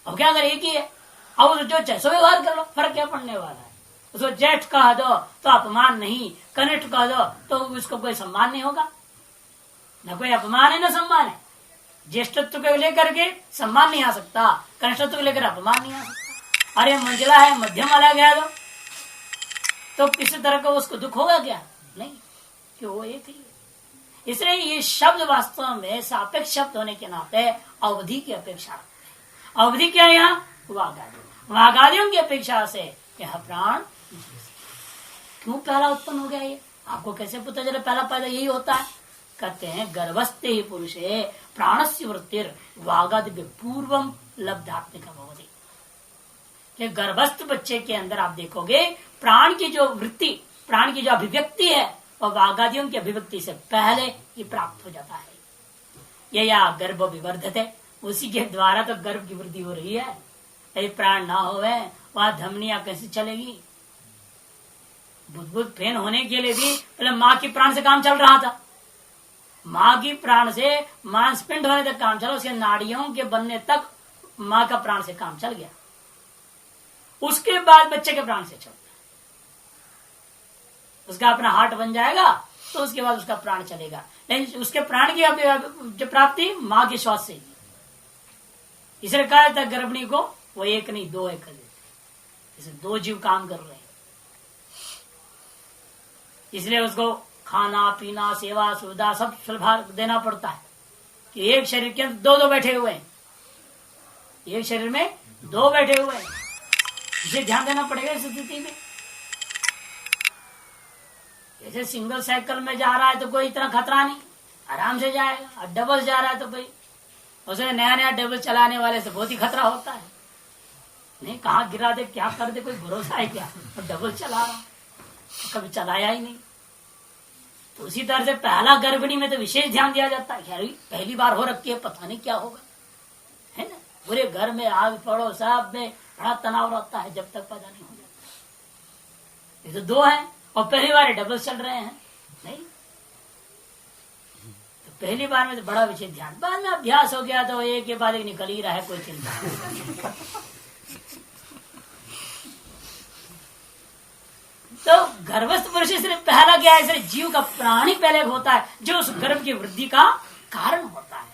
अब क्या करे? एक ही है। अब जो चाहे सो व्यवहार कर लो, फर्क क्या पड़ने वाला है? उसको ज्येष्ठ कह दो तो अपमान नहीं, कनिष्ठ कह दो तो उसको कोई सम्मान नहीं होगा। न कोई अपमान है न सम्मान है। ज्येष्ठत्व को लेकर के सम्मान नहीं आ सकता, कनिष्ठत्व को लेकर अपमान नहीं आ सकता। अरे मंजिला है मध्यम वाला गया तो किसी तरह का उसको दुख होगा क्या? नहीं, कि वो एक ही है। इसलिए ये शब्द वास्तव में सापेक्ष शब्द होने के नाते अवधि की अपेक्षा रखते हैं। अवधि क्या है यहाँ? वागादि। वागादियों की अपेक्षा से यह प्राण क्यों पहला उत्पन्न हो गया? ये आपको कैसे पता चला पहला पैदा यही होता है? कहते हैं गर्भस्थे ही पुरुषे प्राणस्य वृत्तिर वागादि पूर्वम लब्धात्मिक भवति। कि गर्भस्थ बच्चे के अंदर आप देखोगे प्राण की जो वृत्ति, प्राण की जो अभिव्यक्ति है वह वागादियों की अभिव्यक्ति से पहले ही प्राप्त हो जाता है। यह या गर्भ विवर्धते, उसी के द्वारा तो गर्भ की वृद्धि हो रही है। यदि प्राण ना होवे वहां धमनियां कैसे चलेगी? बुद्ध फेन होने के लिए भी पहले माँ की प्राण से काम चल रहा था। माँ की प्राण से मांसपिंड होने तक काम चला, उसके नाड़ियों के बनने तक माँ का प्राण से काम चल गया। उसके बाद बच्चे के प्राण से चलता है। उसका अपना हार्ट बन जाएगा तो उसके बाद उसका प्राण चलेगा। लेकिन उसके प्राण की जो प्राप्ति माँ के श्वास से, इसलिए कहा था गर्भिणी को वो एक नहीं दो है, इसे दो जीव काम कर रहे हैं। इसलिए उसको खाना पीना सेवा सुविधा सब सुलभ देना पड़ता है कि एक शरीर के अंदर दो दो बैठे हुए हैं, एक शरीर में दो बैठे हुए हैं। इसे ध्यान देना पड़ेगा इस स्थिति में। जैसे सिंगल साइकिल में जा रहा है तो कोई इतना खतरा नहीं, आराम से जाएगा। और डबल जा रहा है तो भाई उसे नया नया डबल चलाने वाले से बहुत ही खतरा होता है। नहीं कहाँ गिरा दे क्या कर दे कोई भरोसा है क्या? और डबल चला रहा, कभी चलाया ही नहीं। तो उसी तरह से पहला गर्भिणी में तो विशेष ध्यान दिया जाता है। पहली बार हो रखी है, पता नहीं क्या होगा, है ना? पूरे घर में आग पड़ो सब में बड़ा तनाव रहता है जब तक पैदा नहीं हो जाता। ये तो दो है और पहली बार डबल चल रहे हैं। नहीं, पहली बार में तो बड़ा विशेष ध्यान, बाद में अभ्यास हो गया तो एक के बाद एक निकल ही रहा है, कोई चिंता नहीं। तो गर्भस्थ पुरुष से पहला क्या है, जीव का प्राणी पहले होता है जो उस गर्भ की वृद्धि का कारण होता है।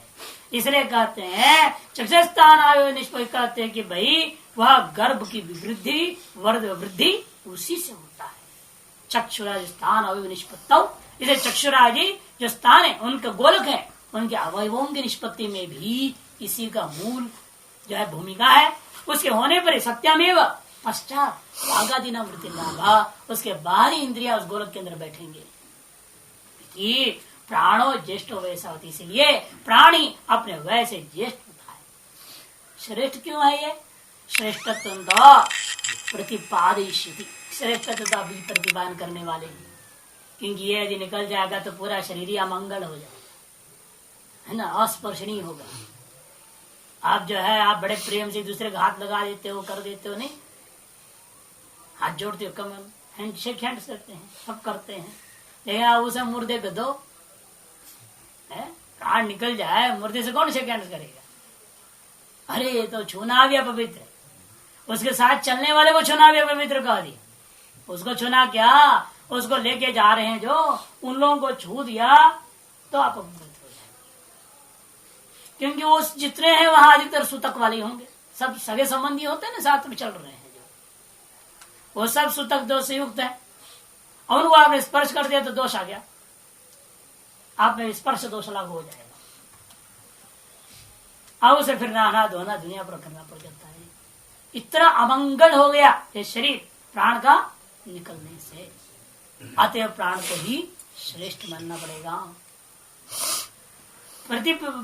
इसलिए कहते हैं चक्षुस्थान आयो निष्पत्ति, कहते हैं कि भाई वह गर्भ की वृद्धि उसी से होता है। चक्षुराज स्थान अवयव निष्पत्त, इसे चक्षुराजी जो स्थान है उनका गोलक है, उनके अवयवों की निष्पत्ति में भी इसी का मूल जो है भूमिका है। उसके होने पर सत्यमेव पश्चात आगादिना वृत्ति लाभा, उसके बाहरी इंद्रिया उस गोलक के अंदर बैठेंगे। कि प्राणो ज्येष्ठ वैसा होती, इसीलिए प्राणी अपने वैसे ज्येष्ठ होता है। श्रेष्ठ क्यों है ये? श्रेष्ठत्व प्रतिपादिष्यति, श्रेष्ठत्व भी प्रतिपादन करने वाले हैं। क्योंकि ये यदि निकल जाएगा तो पूरा शरीर ही अमंगल हो जाएगा, है ना, अस्पर्शनीय होगा। आप जो है आप बड़े प्रेम से दूसरे का हाथ लगा देते हो, कर देते हो, नहीं हाथ जोड़ते हो, कम हैंडशेक हैंड करते हैं, सब करते हैं, लेकिन आप उसे मुर्दे को दो, प्राण निकल जाए, मुर्दे से कौन शेक हैंड करेगा? अरे ये तो छूना भी पवित्र, उसके साथ चलने वाले को छूना भी पवित्र कह दिया। उसको छूना क्या, उसको लेके जा रहे हैं जो, उन लोगों को छू दिया तो आप अपवित्र हो जाएंगे। क्योंकि वो जितने हैं वहां अधिकतर सूतक वाले होंगे, सब सगे संबंधी होते हैं ना, साथ में चल रहे हैं जो, वो सब सूतक दोष से युक्त है। और उनको आपने स्पर्श कर दिया तो दोष आ गया, आप में स्पर्श दोष लागू हो जाएगा। अब उसे फिर नहाना धोना दुनिया पर करना पड़ जाता है। इतना अमंगल हो गया ये शरीर प्राण का निकलने से, अतएव प्राण को ही श्रेष्ठ मानना पड़ेगा।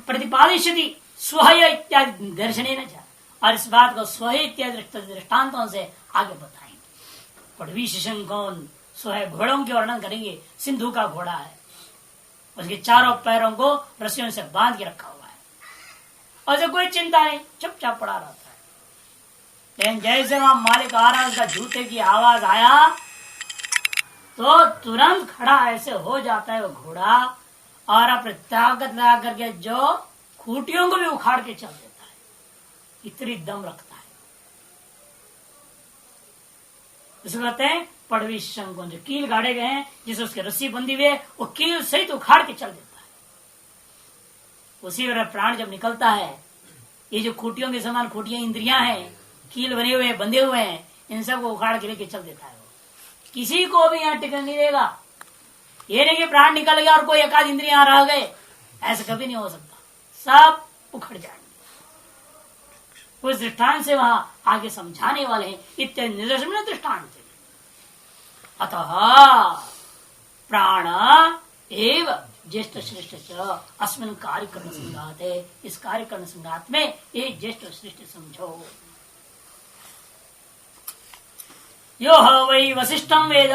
प्रतिपादिष्यति स्वय इत्यादि दर्शने न जा, और इस बात को स्वय इत्यादि दृष्टांतों से आगे बताएंगे। पढ़वी शिशंकौन स्वय घोड़ों के वर्णन करेंगे। सिंधु का घोड़ा है, उसके चारों पैरों को रस्सियों से बांध के रखा हुआ है, और उसे कोई चिंता नहीं, चुपचाप पड़ा रहता है। लेकिन जैसे वहां मालिक आ रहा है, उसका जूते की आवाज आया तो तुरंत खड़ा ऐसे हो जाता है वो घोड़ा, और अपनी ताकत लगा करके जो खूंटियों को भी उखाड़ के चल देता है, इतनी दम रखता है। इसको कहते हैं पड़वी शंकुन, जो कील गाड़े गए हैं, जिसे उसके रस्सी बंधी हुई है, वो कील सहित उखाड़ के चल देता है। उसी तरह प्राण जब निकलता है, ये जो खूंटियों के समान खूंटियां इंद्रियां हैं, कील बने हुए बंधे हुए हैं, इन सब को उखाड़ के लेके चल देता है। किसी को भी यहाँ टिकन नहीं देगा। ये नहीं कि प्राण निकल गया और कोई एकाध इंद्रियां रह गए, ऐसा कभी नहीं हो सकता, सब उखड़ जाएंगे। उस दृष्टांत से वहां आगे समझाने वाले हैं, इत्यादि निदर्शन दृष्टांत। अतः प्राण एव ज्येष्ठ श्रेष्ठ अस्मिन् कार्यकरण संघात है, इस कार्यकरण संघात में ये ज्येष्ठ श्रेष्ठ समझो। यो वै वसिष्ठं वेद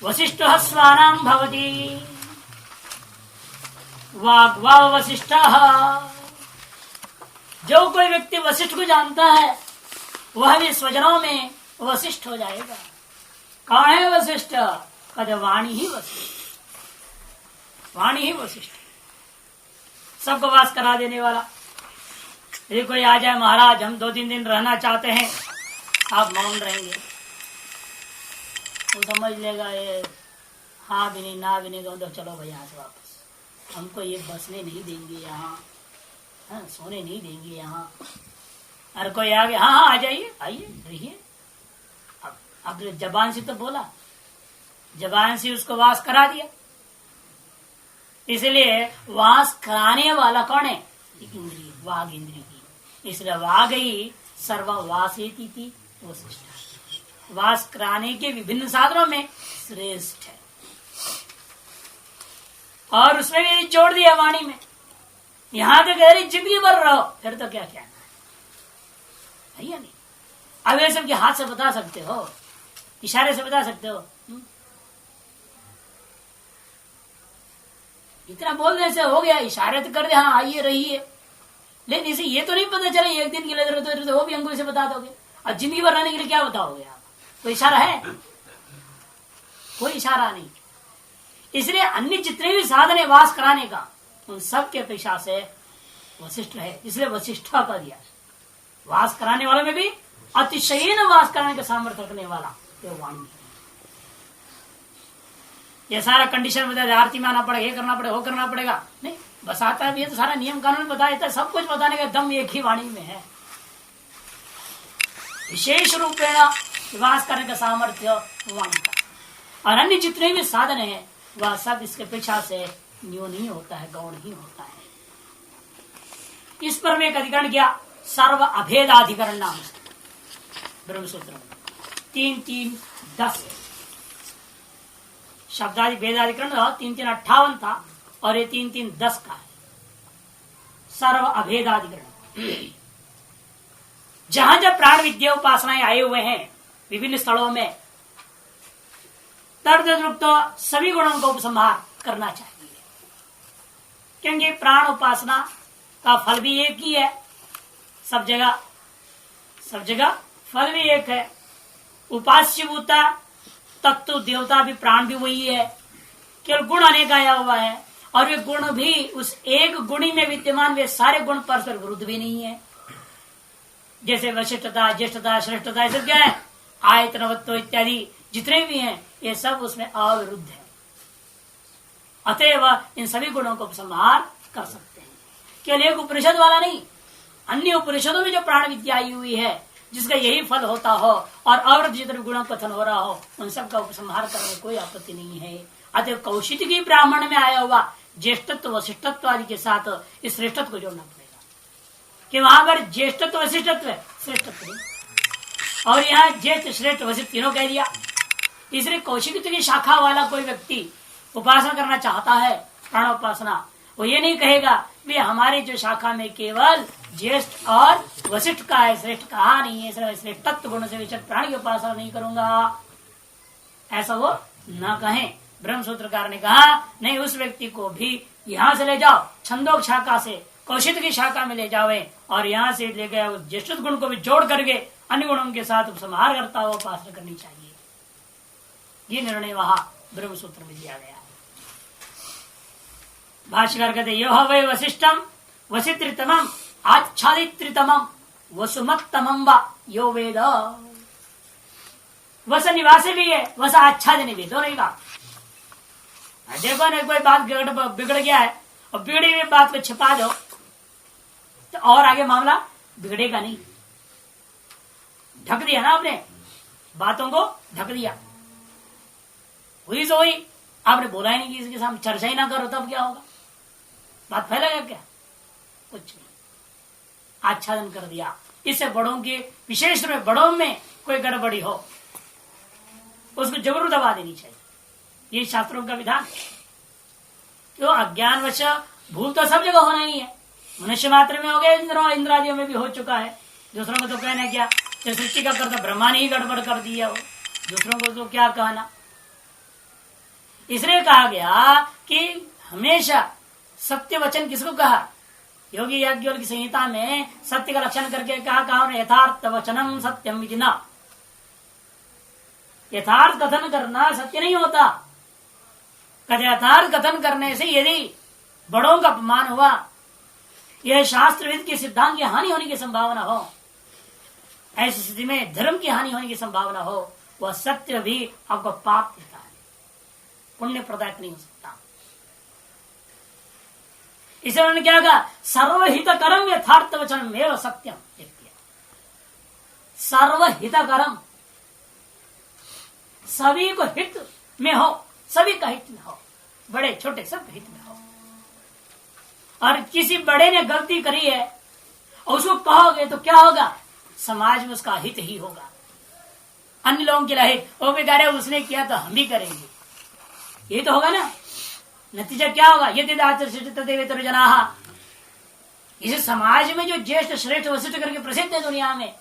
वसिष्ठः स्वानां भवति, वाग्वाव वसिष्ठः। जो कोई व्यक्ति वशिष्ठ को जानता है वह भी स्वजनों में वशिष्ठ हो जाएगा। कौन है वशिष्ठ? कहते वाणी ही वशिष्ठ, वाणी ही वशिष्ठ, सबको वास करा देने वाला। यदि कोई आ जाए, महाराज हम 2-3 दिन रहना चाहते हैं, आप मौन रहेंगे, वो समझ लेगा ये हाँ भी नहीं ना भी नहीं, तो चलो भाई यहाँ से वापस, हमको ये बसने नहीं देंगे यहाँ, सोने नहीं देंगे यहाँ। अरे कोई आ गया, हाँ आ जाइए, आइए रहिए। अब जबान से तो बोला, जबान से उसको वास करा दिया। इसलिए वास कराने वाला कौन है? इंद्रिय, वाग इंद्रिय की। इसलिए वाग ही सर्ववासेति थी वशिष्ठ, वास कराने के विभिन्न साधनों में श्रेष्ठ है। और उसमें भी जोड़ दिया वाणी में, यहां तो कह रही जिंदगी भर रहो, फिर तो क्या कहना है या नहीं? अब ये सब के हाथ से बता सकते हो, इशारे से बता सकते हो, इतना बोलने से हो गया, इशारे तो कर दे हाँ आइए रहिए, लेकिन इसे ये तो नहीं पता चला एक दिन के लिए तो वो भी अंगुली से बता दोगे। अब जिंदगी भर रहने के लिए क्या बताओगे आप? कोई इशारा है? कोई इशारा नहीं। इसलिए अन्य जितने भी साधन है वास कराने का, उन सब के अपेक्षा से वशिष्ठ है, इसलिए वशिष्ठ का दिया। वास कराने वालों में भी अतिशयीन वास कराने का सामर्थ्य रखने वाला ये वाणी है। ये सारा कंडीशन बताया, आरती में आना पड़ेगा, ये करना पड़ेगा, वो करना पड़ेगा, नहीं बस आता है, ये तो सारा नियम कानून बता देता है, सब कुछ बताने का दम एक ही वाणी में है। विशेष रूपेण वास करने का सामर्थ्य वाणी का, और अन्य जितने भी साधन है वह सब इसके अपेक्षा से न्यून ही होता है, गौण ही होता है। इस पर में एक अधिकरण किया, सर्व अभेदाधिकरण नाम ब्रह्मसूत्र 3-3-10 शब्दादि भेदाधिकरण 3-3-58 था और ये 3-3-10 का है। सर्व अभेदाधिकरण जहां जब प्राण विद्या उपासनाएं आए हुए हैं विभिन्न स्थलों में, तदुक्त सभी गुणों को उपसंहार करना चाहिए, क्योंकि प्राण उपासना का फल भी एक ही है, सब जगह फल भी एक है। उपास्यभूता तत्व देवता भी प्राण भी वही है, केवल गुण अनेक आया हुआ है, और वे गुण भी उस एक गुणी में विद्यमान, वे सारे गुण परस्पर विरुद्ध भी नहीं है। जैसे वशिष्ठता, ज्येष्ठता, श्रेष्ठता, ये सब क्या है, आयतनवत्व इत्यादि जितने भी हैं ये सब उसमें अविरुद्ध है। अतएव इन सभी गुणों को उपसंहार कर सकते हैं। केवल एक उपनिषद वाला नहीं, अन्य उपनिषदों में जो प्राण विद्या आई हुई है जिसका यही फल होता हो और अवृद्ध जितने गुणों कथन हो रहा हो, उन सब का उपसंहार करने में कोई आपत्ति नहीं है। अतः कौशिकी ब्राह्मण में आया हुआ ज्येष्ठत्व वशिष्ठत्व आदि के साथ इस श्रेष्ठत्व को जोड़ना पड़ेगा, कि वहां पर ज्येष्ठत्व वशिष्ठत्व श्रेष्ठत्व, और यहाँ ज्येष्ठ श्रेष्ठ वशिष्ठ तीनों कह दिया। इसलिए कौशिकी की शाखा वाला कोई व्यक्ति उपासना करना चाहता है प्राण उपासना, वो ये नहीं कहेगा भी हमारी जो शाखा में केवल ज्येष्ठ और वशिष्ठ का है, श्रेष्ठ कहा नहीं है, श्रेष्ठत्व गुण से विशिष्ट प्राण की उपासना नहीं करूंगा, ऐसा वो न कहें। ब्रह्मसूत्रकार ने कहा नहीं, उस व्यक्ति को भी यहाँ से ले जाओ, छंदोक शाखा से कौशिक की शाखा में ले जावे, और यहाँ से ले गए उस ज्येष्ठ गुण को भी जोड़ करके अन्य गुणों के साथ उपसंहार करता हुआ उपासना करनी चाहिए। ये निर्णय वहां ब्रह्मसूत्र में दिया गया है। भाष्यकार कहते यो वै वशिष्ठम वसित्रितमम आच्छादित्रितमम वसुमत्तमम वा यो वेद। वस निवासी भी है, वस आच्छादन भी, दोनों का। देखो ना, कोई बात बिगड़ गया है और बिगड़ी हुई बात को छिपा दो तो और आगे मामला बिगड़ेगा नहीं। ढक दिया ना आपने, बातों को ढक दिया, हुई सो हुई, आपने बोला ही नहीं, किसी के सामने चर्चा ही ना करो तब क्या होगा, बात फैलेगा क्या, कुछ नहीं, आच्छादन कर दिया। इससे बड़ों के, विशेष रूप में बड़ों में कोई गड़बड़ी हो उसको जबरू दबा देनी चाहिए, ये शास्त्रों का विधान। क्यों, अज्ञानवश भूल तो सब जगह होना ही है, मनुष्य मात्र में हो गया, इंद्रादियों में भी हो चुका है। दूसरों को तो कहना क्या, सृष्टि का करता ब्रह्मा ने ही गड़बड़ कर दिया हो, दूसरों को तो क्या कहना। इसलिए कहा गया कि हमेशा सत्य वचन किसको कहा, योगी याज्ञवल्क्य की संहिता में सत्य का लक्षण करके कहा यथार्थ वचनम सत्यम विधि न। यथार्थ कथन करना सत्य नहीं होता, कहते यथार्थ कथन करने से यदि बड़ों का अपमान हुआ, यह शास्त्रविद के सिद्धांत की हानि होने की संभावना हो, ऐसी स्थिति में धर्म की हानि होने की संभावना हो, वह सत्य भी आपको पाप देता है, पुण्य प्रदायक नहीं हो सकता। इसलिए उन्होंने क्या कहा, सर्वहितकरम यथार्थ वचनम एवं सत्यम। सर्वहितकरम, सभी को हित में हो, सभी का हित में हो, बड़े छोटे सब हित में हो। और किसी बड़े ने गलती करी है और उसको कहोगे तो क्या होगा, समाज में उसका हित ही होगा, अन्य लोगों के लिए वो भी कह रहे उसने किया तो हम भी करेंगे, ये तो होगा ना। नतीजा क्या होगा, यदि देवेतर जना, इस समाज में जो ज्येष्ठ श्रेष्ठ वशिष्ठ करके प्रसिद्ध है दुनिया में,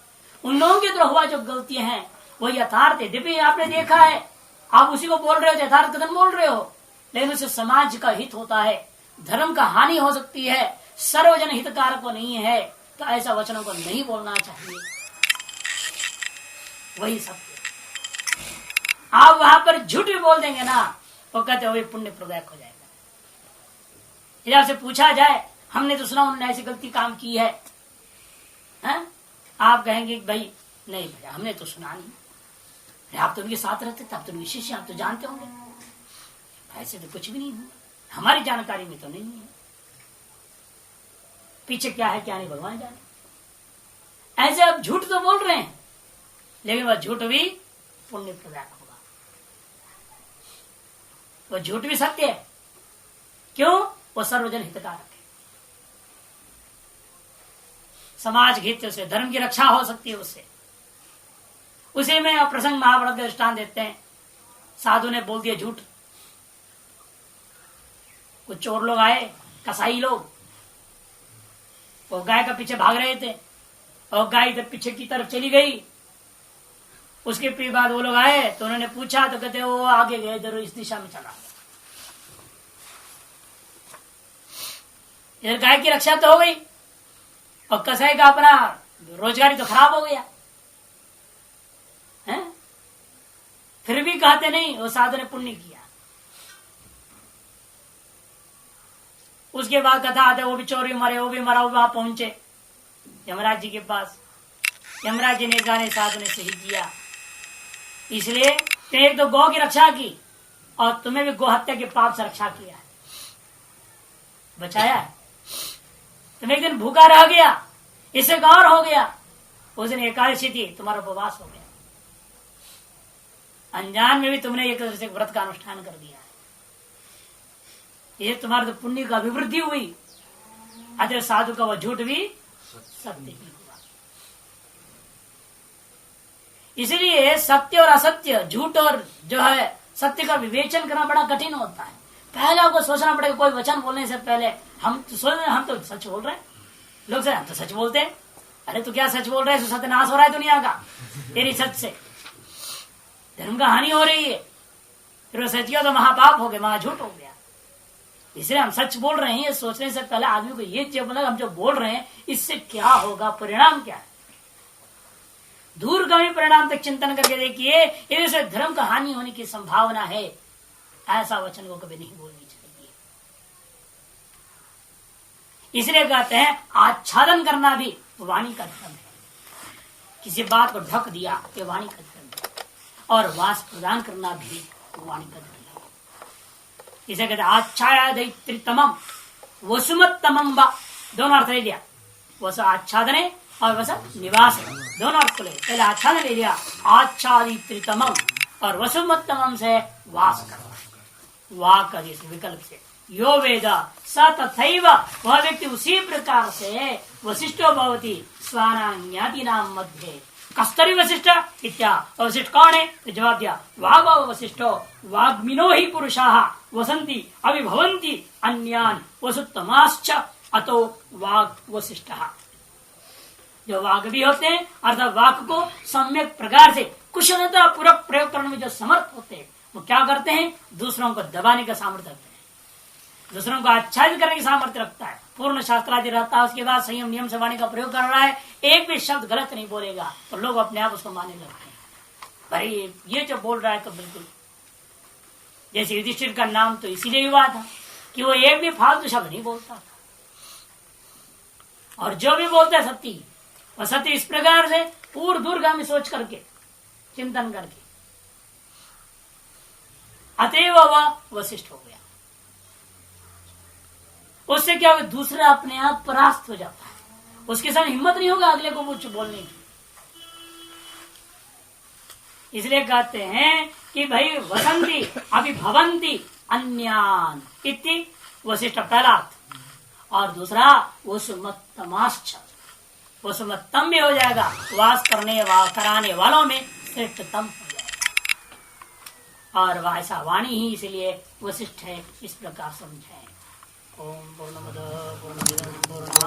उन लोगों के द्वारा हुआ जो गलतियां हैं वो यथार्थ है। यद्यपि आपने देखा है, आप उसी को बोल रहे हो, यथार्थ कथन बोल रहे हो, लेकिन उससे समाज का हित होता है, धर्म का हानि हो सकती है, सर्वजन हितकारक को नहीं है, तो ऐसा वचनों को नहीं बोलना चाहिए। वही सत्य। आप वहां पर झूठ भी बोल देंगे ना, वो कहते हुए पुण्य प्रदायक हो जाएगा। यदि आपसे पूछा जाए हमने तो सुना उन्होंने ऐसी गलती काम की है, आप कहेंगे कि भाई नहीं भैया हमने तो सुना नहीं, आप तो उनके साथ रहते थे, आप तो उनके शिष्य, आप तो जानते होंगे। ऐसे तो कुछ भी नहीं हुआ, हमारी जानकारी में तो नहीं है, पीछे क्या है क्या नहीं भगवान जाने। ऐसे आप झूठ तो बोल रहे हैं, लेकिन वह झूठ भी पुण्य प्रदान होगा, वह झूठ भी सत्य है। क्यों? वह सर्वजन हितकारक है, समाज हित से, धर्म की रक्षा हो सकती है उससे। उसी में प्रसंग महाभारत का दृष्टांत देते हैं, साधु ने बोल दिया झूठ, कुछ चोर लोग आए, कसाई लोग, वो गाय का पीछे भाग रहे थे और गाय इधर पीछे की तरफ चली गई। उसके बाद वो लोग आए तो उन्होंने पूछा तो कहते वो आगे गए, इधर इस दिशा में चला गया। इधर गाय की रक्षा तो हो गई और कसाई का अपना रोजगारी तो खराब हो गया है? फिर भी कहते नहीं वो साधु ने पुण्य किया। उसके बाद कथा आते वो भी चोरी मरे, वो भी मरा, वो वहां पहुंचे यमराज जी के पास। यमराज जी ने कहा साधु ने सही किया, इसलिए तुमने एक तो गौ की रक्षा की और तुम्हें भी गौ हत्या के पाप से रक्षा किया है, बचाया है। तुम एक दिन भूखा रह गया, इससे गौर हो गया, उस दिन एकादशी थी, तुम्हारा उपवास हो गया, अनजान में भी तुमने एक तरह से व्रत का अनुष्ठान कर दिया है, ये तुम्हारे तो पुण्य का अभिवृद्धि हुई। अतः साधु का वह झूठ भी सत्य ही हुआ। इसलिए सत्य और असत्य, झूठ और जो है सत्य का विवेचन करना बड़ा कठिन होता है। पहले आपको सोचना पड़ेगा, कोई वचन बोलने से पहले हम तो सोच रहे हैं हम तो सच बोल रहे हैं, लोग से हम तो सच बोलते हैं, अरे तो क्या सच बोल रहे हैं, सत्यानाश हो रहा है दुनिया का तेरी सच से, धर्म का हानि हो रही है, फिर वो सच किया तो महापाप हो गया, महाझूठ हो गया। इसलिए हम सच बोल रहे हैं, ये सोचने से पहले आदमी को ये चीज बोला हम जो बोल रहे हैं इससे क्या होगा, परिणाम क्या है, दूरगामी परिणाम तक चिंतन करके देखिए, इससे धर्म का हानि होने की संभावना है, ऐसा वचन को कभी नहीं बोलनी चाहिए। इसलिए कहते हैं आच्छादन करना भी वाणी का धर्म है, किसी बात को ढक दिया ये वाणी का धर्म है, और वास प्रदान करना भी वाणी का धर्म है। इसे कहते आच्छादयित्रितमं वसुमत्तमं वा, दोनों अर्थ ले लिया, वस आच्छादने और वस निवास, दोनों अर्थ ले। पहले आच्छादन ले लिया, आच्छादित्रितमं, और वसुमत्तमं से वास करना, वाक विकल्प से। यो वेद स तथैव, वह व्यक्ति उसी प्रकार से वशिष्ठो भवति स्वानाज्ञातीनां मध्ये। कस्तरी वशिष्ठ इत्या, वशिष्ठ कौन है? तो जवाब दिया वाग् वशिष्ठो वाग्मिनो ही पुरुषाः वसंति अभिभवन्ति अन्यान वसुत्तमाश्च अतो वाग् वशिष्ठः। जो वाग भी होते हैं अर्थात वाक को सम्यक प्रकार से कुशलता पूर्वक प्रयोग करने में जो समर्थ होते हैं, वो क्या करते हैं? दूसरों को दबाने का सामर्थ्य रखते हैं, दूसरों को आच्छादित करने की सामर्थ्य रखता है, पूर्ण शास्त्रादि रहता है। उसके बाद संयम नियम से वाणी का प्रयोग कर रहा है, एक भी शब्द गलत नहीं बोलेगा तो लोग अपने आप उसको मानने लगते हैं, भाई ये जो बोल रहा है तो बिल्कुल। जैसे युधिष्ठिर का नाम तो इसीलिए हुआ था कि वो एक भी फालतू शब्द नहीं बोलता था, और जो भी बोलता है सत्य, और सत्य इस प्रकार से पूर्व दूरगामी सोच करके चिंतन करके, अतएव वह वशिष्ठ हो गया। उससे क्या होगा? दूसरा अपने आप परास्त हो जाता है, उसके साथ हिम्मत नहीं होगा अगले को कुछ बोलने की। इसलिए कहते हैं कि भाई वसंती अभिभवन्ति अन्यान इति वशिष्ठ पहला अर्थ, और दूसरा वसुमत्तमाश्च, वसुमत्तम भी हो जाएगा, वास करने कराने वालों में श्रेष्ठतम हो जाएगा, और वह ऐसा वाणी ही इसलिए वशिष्ठ है, इस प्रकार समझे। ओम पूर्णमद पूर्णमिदं पूर्णात्